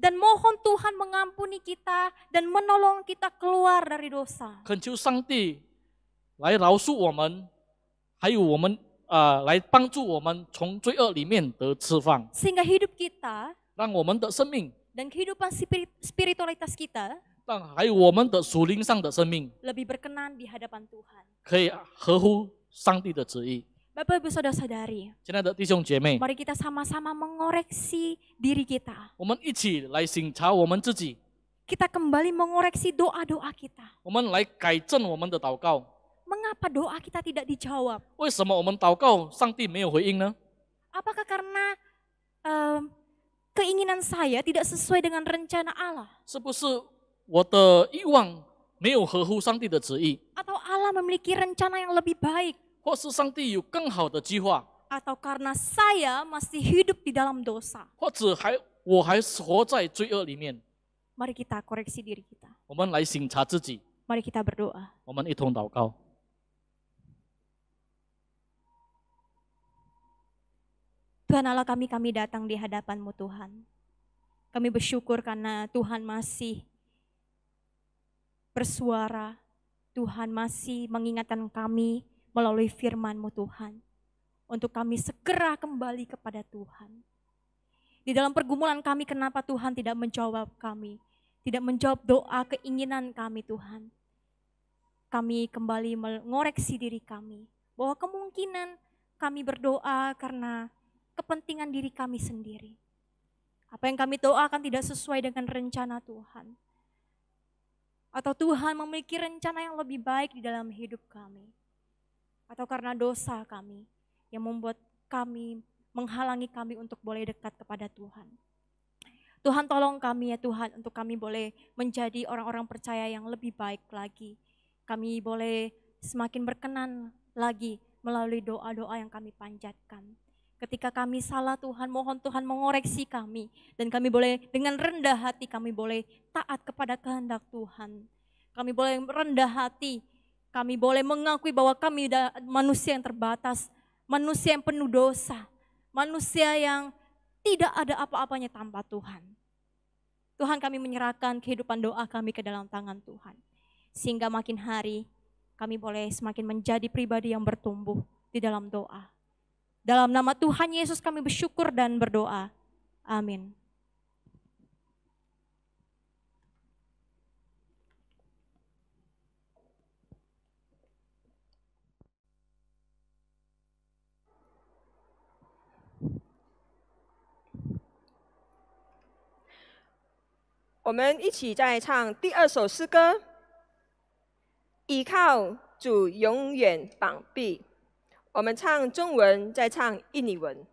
dan mohon Tuhan mengampuni kita dan menolong kita keluar dari dosa. 恳求上帝来饶恕我们，还有我们来帮助我们从罪恶里面得释放， Sehingga hidup kita 让我们的生命， dan kehidupan spiritualitas kita 让还有我们的属灵上的生命， lebih berkenan di hadapan Tuhan. 可以合乎上帝的旨意。 Bapak Ibu Saudara-saudari, 亲爱的弟兄姐妹， mari kita sama-sama mengoreksi diri kita. 我们一起来省察我们自己， Kita kembali mengoreksi doa-doa kita. 我们来改正我们的祷告。 Mengapa doa kita tidak dijawab? 为什么我们祷告上帝没有回应呢？ Apakah karena keinginan saya tidak sesuai dengan rencana Allah? 是不是我的欲望没有合乎上帝的旨意？ Atau Allah memiliki rencana yang lebih baik? 或是上帝有更好的计划？ Atau karena saya masih hidup di dalam dosa? 或者我还是活在罪恶里面？ Mari kita koreksi diri kita. 我们来省察自己， Mari kita berdoa. 我们一同祷告。 Tuhan Allah kami datang di hadapan-Mu Tuhan. Kami bersyukur karena Tuhan masih bersuara. Tuhan masih mengingatkan kami melalui firman-Mu Tuhan. Untuk kami segera kembali kepada Tuhan. Di dalam pergumulan kami, kenapa Tuhan tidak menjawab kami? Tidak menjawab doa keinginan kami Tuhan. Kami kembali mengoreksi diri kami. Bahwa kemungkinan kami berdoa karena kepentingan diri kami sendiri. Apa yang kami doakan tidak sesuai dengan rencana Tuhan. Atau Tuhan memiliki rencana yang lebih baik di dalam hidup kami. Atau karena dosa kami yang membuat kami, menghalangi kami untuk boleh dekat kepada Tuhan. Tuhan tolong kami ya Tuhan untuk kami boleh menjadi orang-orang percaya yang lebih baik lagi. Kami boleh semakin berkenan lagi melalui doa-doa yang kami panjatkan. Ketika kami salah Tuhan, mohon Tuhan mengoreksi kami. Dan kami boleh dengan rendah hati, kami boleh taat kepada kehendak Tuhan. Kami boleh rendah hati, kami boleh mengakui bahwa kami manusia yang terbatas. Manusia yang penuh dosa. Manusia yang Tidak ada apa-apanya tanpa Tuhan. Tuhan, kami menyerahkan kehidupan doa kami ke dalam tangan Tuhan. Sehingga makin hari kami boleh semakin menjadi pribadi yang bertumbuh di dalam doa. Dalam nama Tuhan Yesus kami bersyukur dan berdoa. Amin.我们一起再唱第2首诗歌，倚靠主永远膀臂。我们唱中文，再唱印尼文。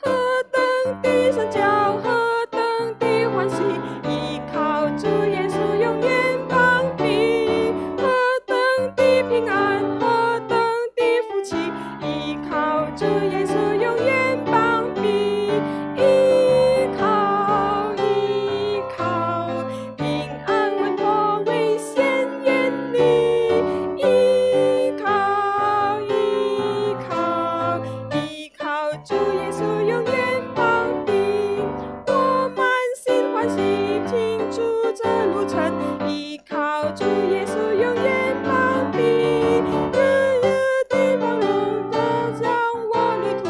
何等的神教，何等的欢喜，依靠主耶稣永远膀臂。何等的平安，何等的福气，依靠主耶稣永远膀臂。依靠，依靠，平安稳妥，危险远离。依靠，依靠，依靠主耶稣永远膀臂。我满心欢喜，庆祝这路程，依靠主耶稣永远膀臂。日日的光荣照亮我旅途，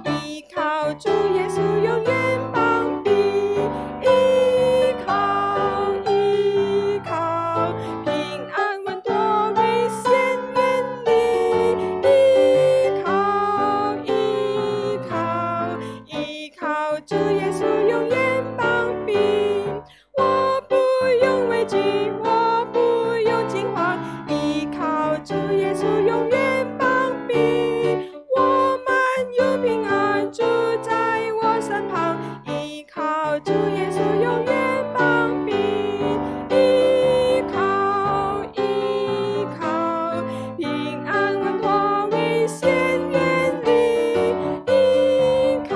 依靠主耶稣永远膀臂。依靠，依靠，平安稳妥，危险远离。依靠，依靠，依靠主耶稣永远膀臂。我不用畏惧，我不用惊慌，依靠主耶稣永远膀臂。我们有平安，主在我身旁，依靠主耶稣永远膀臂。依靠，依靠，平安稳妥，危险远离。依靠，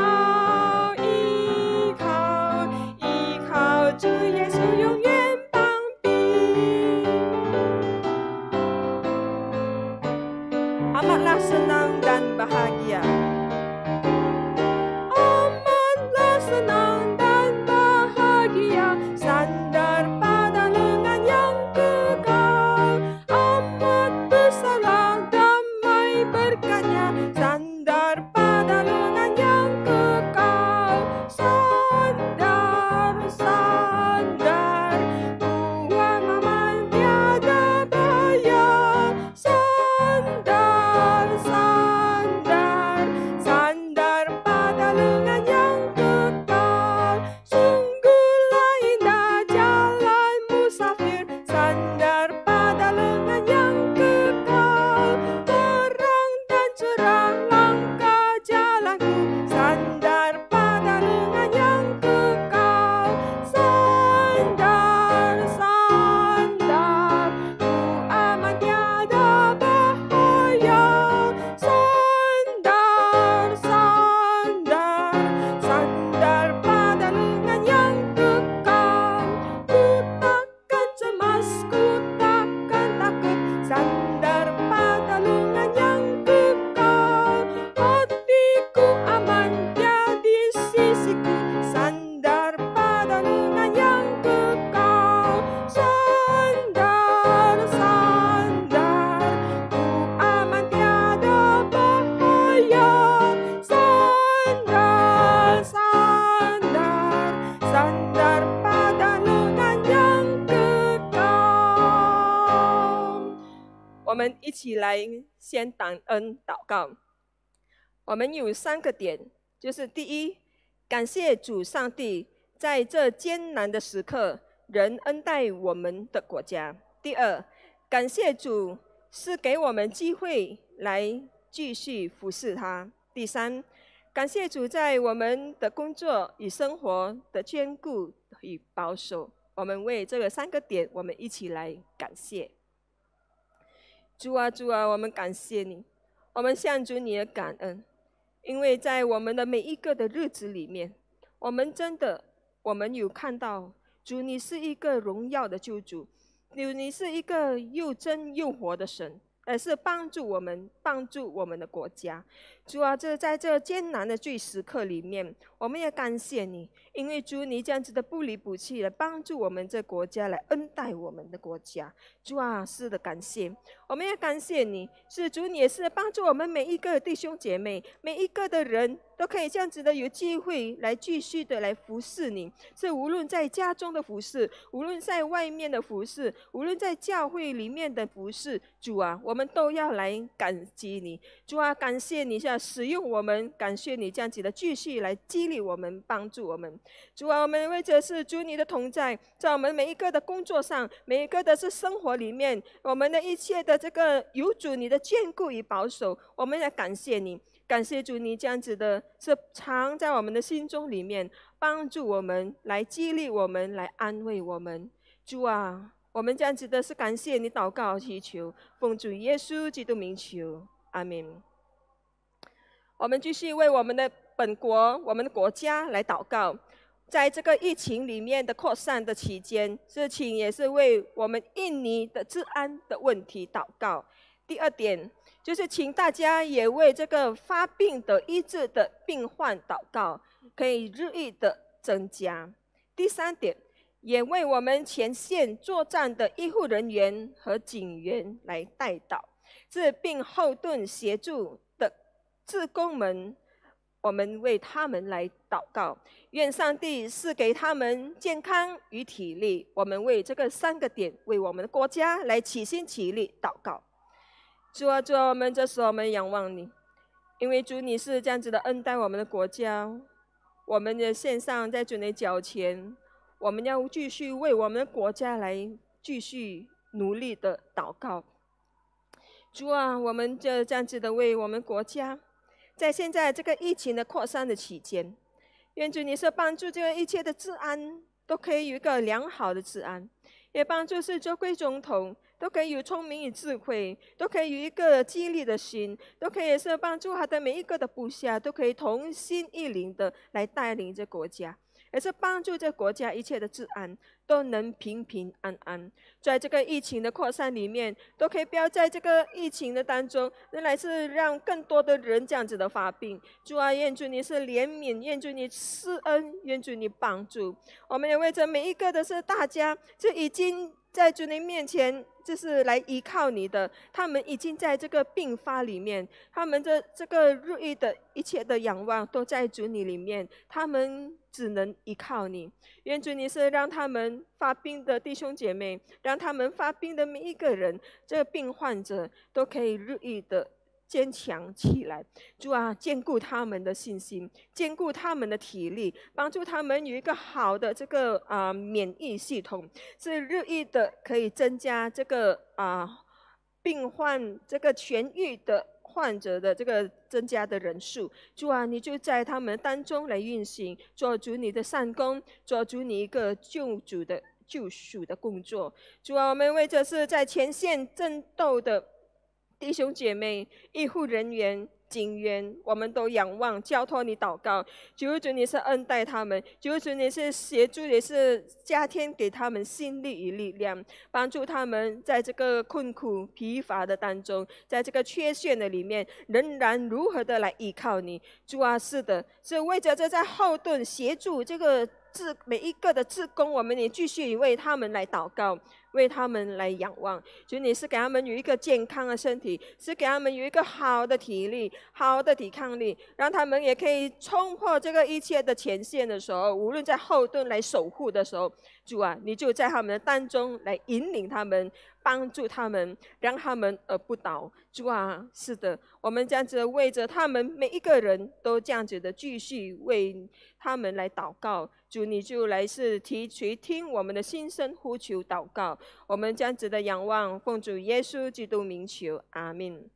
依靠，依靠主耶稣永远膀臂。Amatlah senang dan bahagia. Amatlah senang dan bahagia, sandar pada lengan yang kekal. Amat besarlah damai berkatnya, sandar pada lengan yang kekal. Sandar, sandar, Tuhan aman tiada bahaya. Sandar, sandar, sandar pada lengan yang kekal. Sungguhlah indah jalan musafir, sandar pada lengan yang kekal. Terang dan cerah langkah jalanku, sandar pada lengan yang kekal. Sandar, sandar, ku aman tiada bahaya. Sandar, sandar, sandar pada lengan yang kekal. Ku takkan cemas, ku takkan takut, sandar pada lengan yang kekal. Hatiku aman dia di sisiku, sandar pada lengan yang kekal. Sandar, sandar, ku aman tiada bahaya. Sandar, sandar, sandar pada lengan yang kekal。我们一起来先感恩祷告。我们有3个点，就是第一，感谢主上帝在这艰难的时刻仍恩待我们的国家；第二，感谢主是给我们机会来继续服侍他；第三，感谢主在我们的工作与生活的眷顾与保守。我们为这个3个点，我们一起来感谢。主啊，主啊，我们感谢你，我们向主你的感恩，因为在我们的每一个的日子里面，我们有看到主你是一个荣耀的救主，主你是一个又真又活的神，而是帮助我们的国家。主啊，在这艰难的最时刻里面，我们也感谢你，因为主你这样子的不离不弃来帮助我们这国家，来恩待我们的国家。主啊，是的，感谢，我们也感谢你，是主你也是帮助我们每一个弟兄姐妹，每一个的人都可以这样子的有机会来继续的来服侍你，是无论在家中的服侍，无论在外面的服侍，无论在教会里面的服侍，主啊，我们都要来感激你。主啊，感谢你使用我们，感谢你这样子的继续来激励我们，帮助我们。主啊，我们为着是主你的同在，在我们每一个的工作上，每一个的是生活里面，我们的一切的这个有主你的眷顾与保守，我们也感谢你。感谢主你这样子的是藏在我们的心中里面，帮助我们，来激励我们，来安慰我们。主啊，我们这样子的是感谢你，祷告祈求，奉主耶稣基督名求，阿们。我们继续为我们的本国、我们的国家来祷告。在这个疫情里面的扩散的期间，事情也是为我们印尼的治安的问题祷告。第二点就是请大家也为这个发病的医治的病患祷告，可以日益的增加。第三点，也为我们前线作战的医护人员和警员来代祷，并后盾协助的志工们，我们为他们来祷告，愿上帝赐给他们健康与体力。我们为这个3个点，为我们的国家来齐心齐力祷告。主啊，主啊，我们这时候我们仰望你，因为主你是这样子的恩待我们的国家，我们的献上在主你脚前，我们要继续为我们的国家来继续努力的祷告。主啊，我们就这样子的为我们国家，在现在这个疫情的扩散的期间，愿主你是帮助这个一切的治安都可以有一个良好的治安，也帮助是周贵总统都可以有聪明与智慧，都可以有一个激励的心，都可以是帮助他的每一个的部下，都可以同心一灵的来带领这国家，也是帮助这国家一切的治安都能平平安安。在这个疫情的扩散里面，都可以不要在这个疫情的当中，原来是让更多的人这样子的发病。主啊，愿主你是怜悯，愿主你施恩，愿主你帮助。我们也为着每一个的是大家，这已经在主你面前，就是来依靠你的，他们已经在这个病发里面，他们的这个日益的一切的仰望都在主你里面，他们只能依靠你。愿主你是让他们发病的弟兄姐妹，让他们发病的每一个人，这个病患者都可以日益的坚强起来。主啊，坚固他们的信心，坚固他们的体力，帮助他们有一个好的这个免疫系统，是日益的可以增加这个病患这个痊愈的患者的这个增加的人数。主啊，你就在他们当中来运行，做主你的善工，做主你一个救赎的工作。主啊，我们为着是在前线战斗的弟兄姐妹、医护人员、警员，我们都仰望交托你祷告，求主你是恩待他们，求主你是协助，也是加添给他们心力与力量，帮助他们在这个困苦疲乏的当中，在这个缺陷的里面，仍然如何的来依靠你。主啊，是的，是为着这在后盾协助这个每一个的志工，我们也继续为他们来祷告，为他们来仰望。主你是给他们有一个健康的身体，是给他们有一个好的体力、好的抵抗力，让他们也可以冲破这个一切的前线的时候，无论在后盾来守护的时候，主啊，你就在他们的当中来引领他们，帮助他们，让他们而不倒。主啊，是的，我们这样子为着他们每一个人都这样子的继续为他们来祷告。主，你就来是垂听我们的心声呼求祷告，我们这样子的仰望，奉主耶稣基督名求，阿们。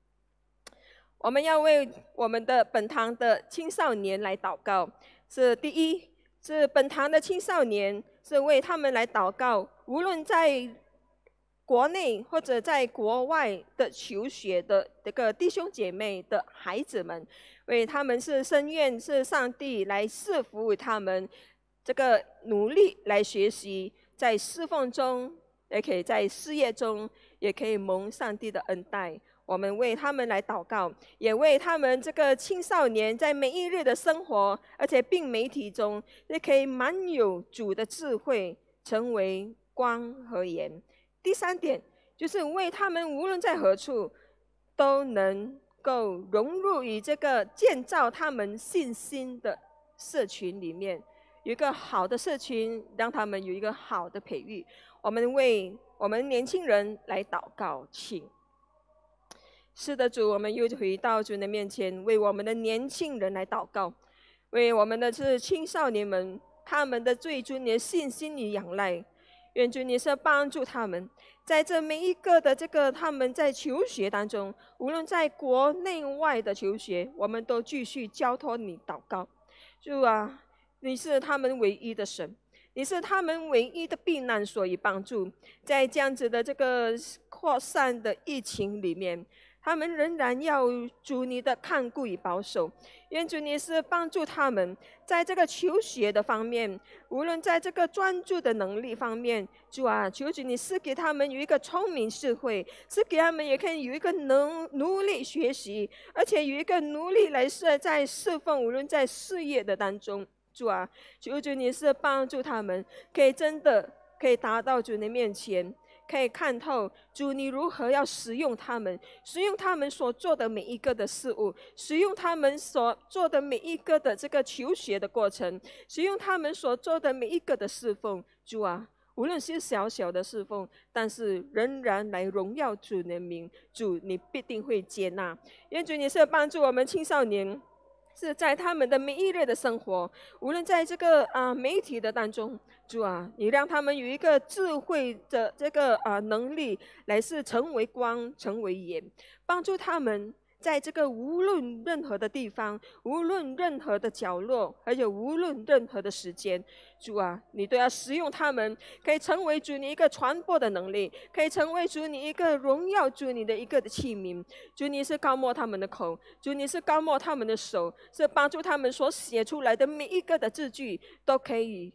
我们要为我们的本堂的青少年来祷告，是第一，是本堂的青少年，是为他们来祷告，无论在国内或者在国外的求学的这个弟兄姐妹的孩子们，为他们是深愿是上帝来赐福他们这个努力来学习，在侍奉中也可以在事业中，也可以蒙上帝的恩待。我们为他们来祷告，也为他们这个青少年在每一日的生活，而且并媒体中，也可以满有主的智慧，成为光和盐。第三点就是为他们无论在何处，都能够融入于这个建造他们信心的社群里面，有一个好的社群，让他们有一个好的培育。我们为我们年轻人来祷告，请。是的，主，我们又回到主的面前，为我们的年轻人来祷告，为我们的青少年们，他们的对主你的信心与仰赖。愿主你是帮助他们，在这每一个的他们在求学当中，无论在国内外的求学，我们都继续交托你祷告。主啊，你是他们唯一的神，你是他们唯一的避难所与帮助。在这样子的扩散的疫情里面，他们仍然要主你的看顾与保守。愿主你是帮助他们，在这个求学的方面，无论在这个专注的能力方面，主啊，求主你是给他们有一个聪明智慧，是给他们也可以有一个努力学习，而且有一个努力来在侍奉，无论在事业的当中。主啊，求主你是帮助他们，可以真的可以达到主你面前，可以看透主你如何要使用他们，使用他们所做的每一个的事物，使用他们所做的每一个的这个求学的过程，使用他们所做的每一个的侍奉。主啊，无论是小小的侍奉，但是仍然来荣耀主的名，主你必定会接纳。愿主你是帮助我们青少年，是在他们的每一日的生活，无论在这个媒体的当中，主啊，你让他们有一个智慧的能力，来是成为光，成为盐，帮助他们在这个无论任何的地方，无论任何的角落，还有无论任何的时间，主啊，你都要使用他们，可以成为主你一个传播的能力，可以成为主你一个荣耀主你的一个的器皿。主你是高抹他们的口，主你是高抹他们的手，是帮助他们所写出来的每一个的字句都可以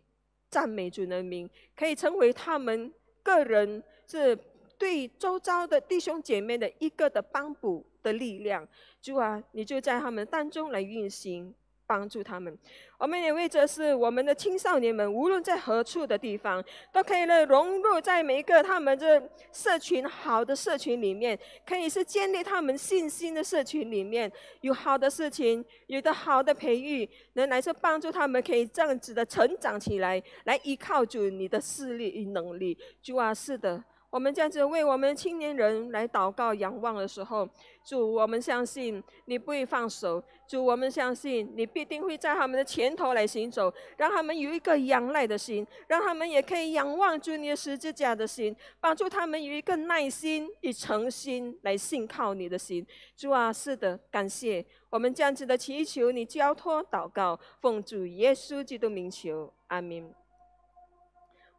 赞美主的名，可以成为他们个人是对周遭的弟兄姐妹的一个的帮补的力量。主啊，你就在他们当中来运行，帮助他们。我们也为这是我们的青少年们，无论在何处的地方，都可以融入在每一个他们这社群好的社群里面，可以是建立他们信心的社群里面，有好的事情，有的好的培育，能来是帮助他们可以这样子的成长起来，来依靠主你的势力与能力。主啊，是的，我们这样子为我们青年人来祷告仰望的时候，主，我们相信你不会放手，主，我们相信你必定会在他们的前头来行走，让他们有一个仰赖的心，让他们也可以仰望主你的十字架的心，帮助他们有一个耐心与诚心来信靠你的心。主啊，是的，感谢我们这样子的祈求，你交托祷告，奉主耶稣基督名求，阿们。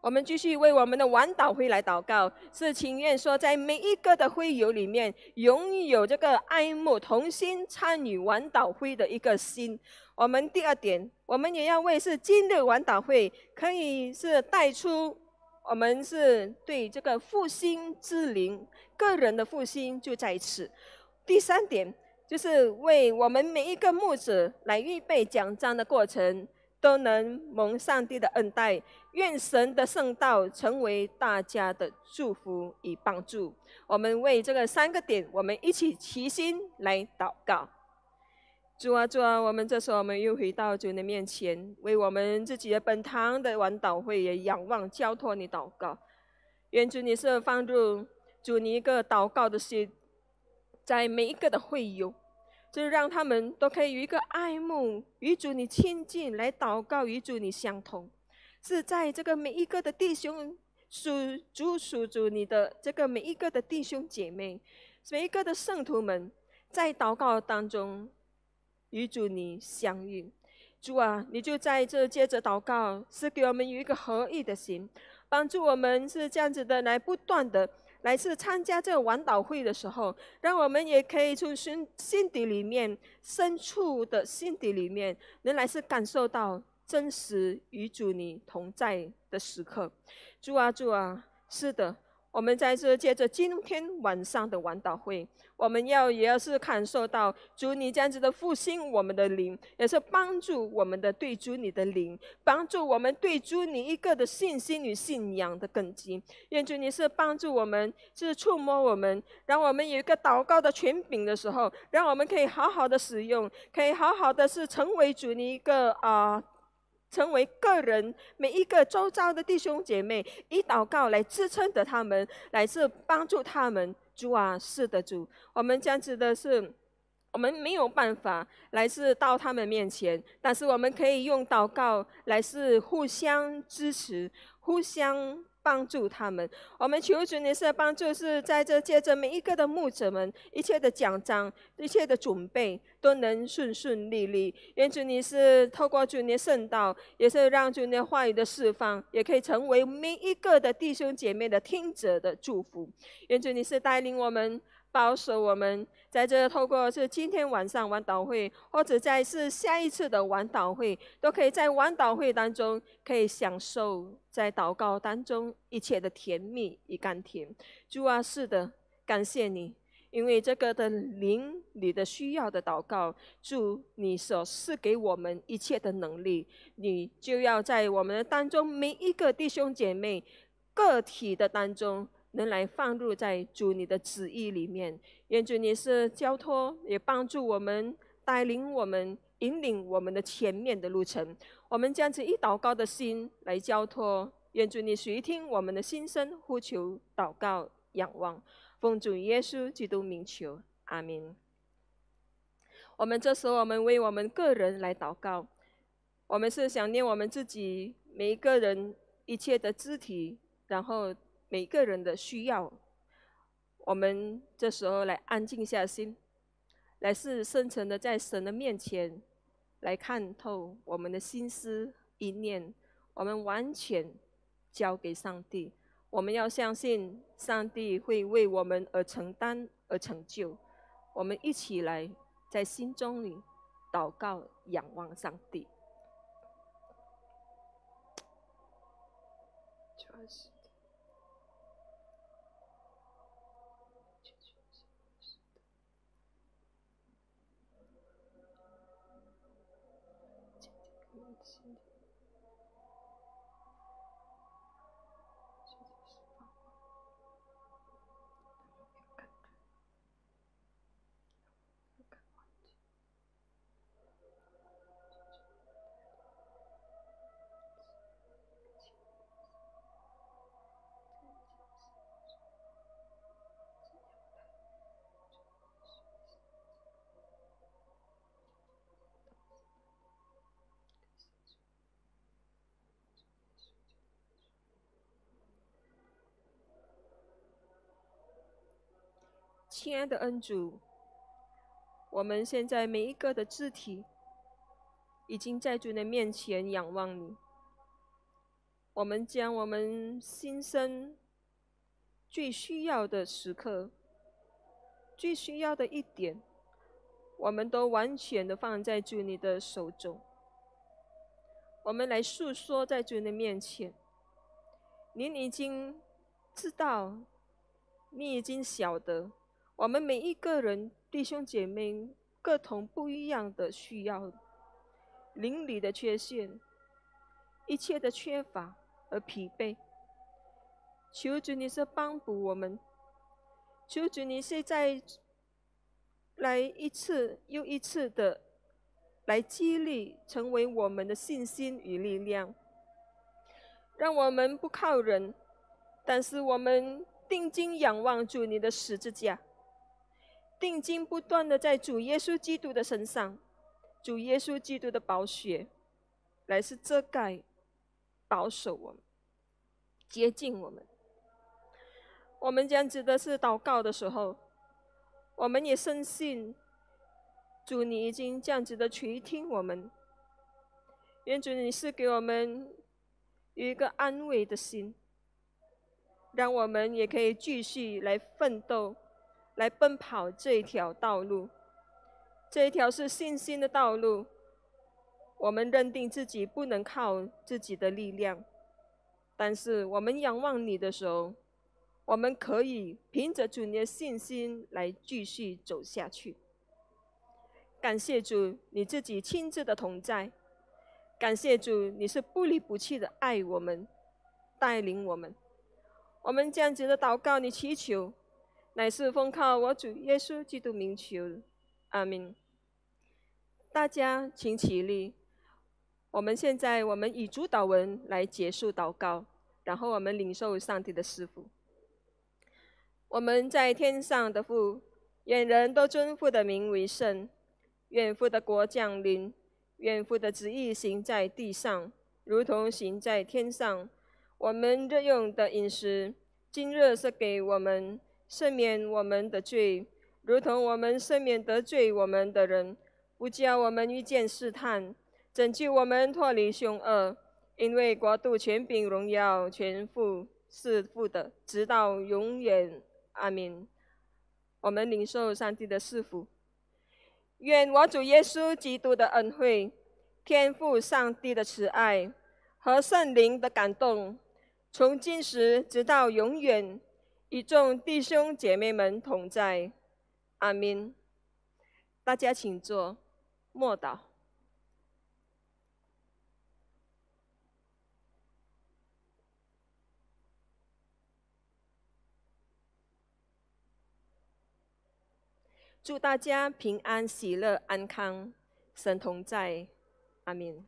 我们继续为我们的晚祷会来祷告，是情愿说在每一个的会友里面拥有这个爱慕同心参与晚祷会的一个心。我们第二点，我们也要为是今日晚祷会可以是带出我们是对这个复兴之灵，个人的复兴就在此。第三点就是为我们每一个牧者来预备讲章的过程，都能蒙上帝的恩待，愿神的圣道成为大家的祝福与帮助。我们为这个三个点，我们一起齐心来祷告。主啊，主啊，我们这时候我们又回到主的面前，为我们自己的本堂的晚祷会也仰望交托你祷告。愿主你是放入主你一个祷告的心，在每一个的会友，就是让他们都可以有一个爱慕，与主你亲近，来祷告，与主你相同。是在这个每一个的弟兄属主你的这个每一个的弟兄姐妹，每一个的圣徒们，在祷告当中与主你相遇。主啊，你就在这接着祷告，是给我们有一个合一的心，帮助我们是这样子的来不断的来是参加这个晚祷会的时候，让我们也可以从心底里面深处的心底里面，能来是感受到真实与主你同在的时刻。主啊，主啊，是的，我们在这借着今天晚上的晚祷会，我们也要是感受到主你这样子的复兴我们的灵，也是帮助我们的对主你的灵，帮助我们对主你一个的信心与信仰的根基。愿主你是帮助我们，是触摸我们，让我们有一个祷告的权柄的时候，让我们可以好好的使用，可以好好的是成为主你一个成为个人每一个周遭的弟兄姐妹，以祷告来支撑着他们，来是帮助他们。主啊，是的，主，我们这样子的是，我们没有办法来是到他们面前，但是我们可以用祷告来是互相支持，互相帮助他们。我们求主你是帮助，是在这借着每一个的牧者们，一切的讲章，一切的准备都能顺顺利利。愿主你是透过主你的圣道，也是让主你的话语的释放，也可以成为每一个的弟兄姐妹的听者的祝福。愿主你是带领我们，保守我们，在这透过是今天晚上晚祷会，或者在是下一次的晚祷会，都可以在晚祷会当中可以享受在祷告当中一切的甜蜜与甘甜。主啊，是的，感谢你，因为这个的灵你的需要的祷告，主你所赐给我们一切的能力，你就要在我们的当中每一个弟兄姐妹个体的当中，能来放入在主你的旨意里面。愿主你是交托，也帮助我们，带领我们，引领我们的前面的路程。我们这样子以祷告的心来交托，愿主你垂听我们的心声呼求、祷告、仰望，奉主耶稣基督名求，阿们。我们这时候，我们为我们个人来祷告，我们是想念我们自己每一个人一切的肢体，然后每个人的需要，我们这时候来安静下心，来是深沉的在神的面前来看透我们的心思意念，我们完全交给上帝。我们要相信上帝会为我们而承担而成就。我们一起来在心中里祷告，仰望上帝。亲爱的恩主，我们现在每一个的肢体已经在主的面前仰望你。我们将我们心声最需要的时刻，最需要的一点，我们都完全的放在主你的手中。我们来诉说在主的面前，您已经知道，你已经晓得，我们每一个人弟兄姐妹各同不一样的需要，灵里的缺陷，一切的缺乏而疲惫。求主你是帮补我们，求主你是在来一次又一次的来激励，成为我们的信心与力量，让我们不靠人，但是我们定睛仰望主你的十字架，定睛不断的在主耶稣基督的身上，主耶稣基督的宝血来是遮盖保守我们，接近我们。我们这样子的是祷告的时候，我们也深信主你已经这样子的垂听我们。愿主你是给我们有一个安慰的心，让我们也可以继续来奋斗，来奔跑这一条道路。这一条是信心的道路，我们认定自己不能靠自己的力量，但是我们仰望你的时候，我们可以凭着主你的信心来继续走下去。感谢主，你自己亲自的同在；感谢主，你是不离不弃的爱我们，带领我们。我们这样子的祷告，你祈求，乃是奉靠我主耶稣基督名求，阿们。大家请起立。我们以主祷文来结束祷告，然后我们领受上帝的赐福。我们在天上的父，愿人都尊父的名为圣。愿父的国降临，愿父的旨意行在地上，如同行在天上。我们日用的饮食，今日赐给我们，赦免我们的罪，如同我们赦免得罪我们的人，不叫我们遇见试探，拯救我们脱离凶恶。因为国度、权柄、荣耀，全是父的，直到永远。阿们。我们领受上帝的赐福。愿我主耶稣基督的恩惠、天父上帝的慈爱和圣灵的感动，从今时直到永远，与众弟兄姐妹们同在。阿们。大家请坐，默祷。祝大家平安、喜乐、安康，神同在。阿们。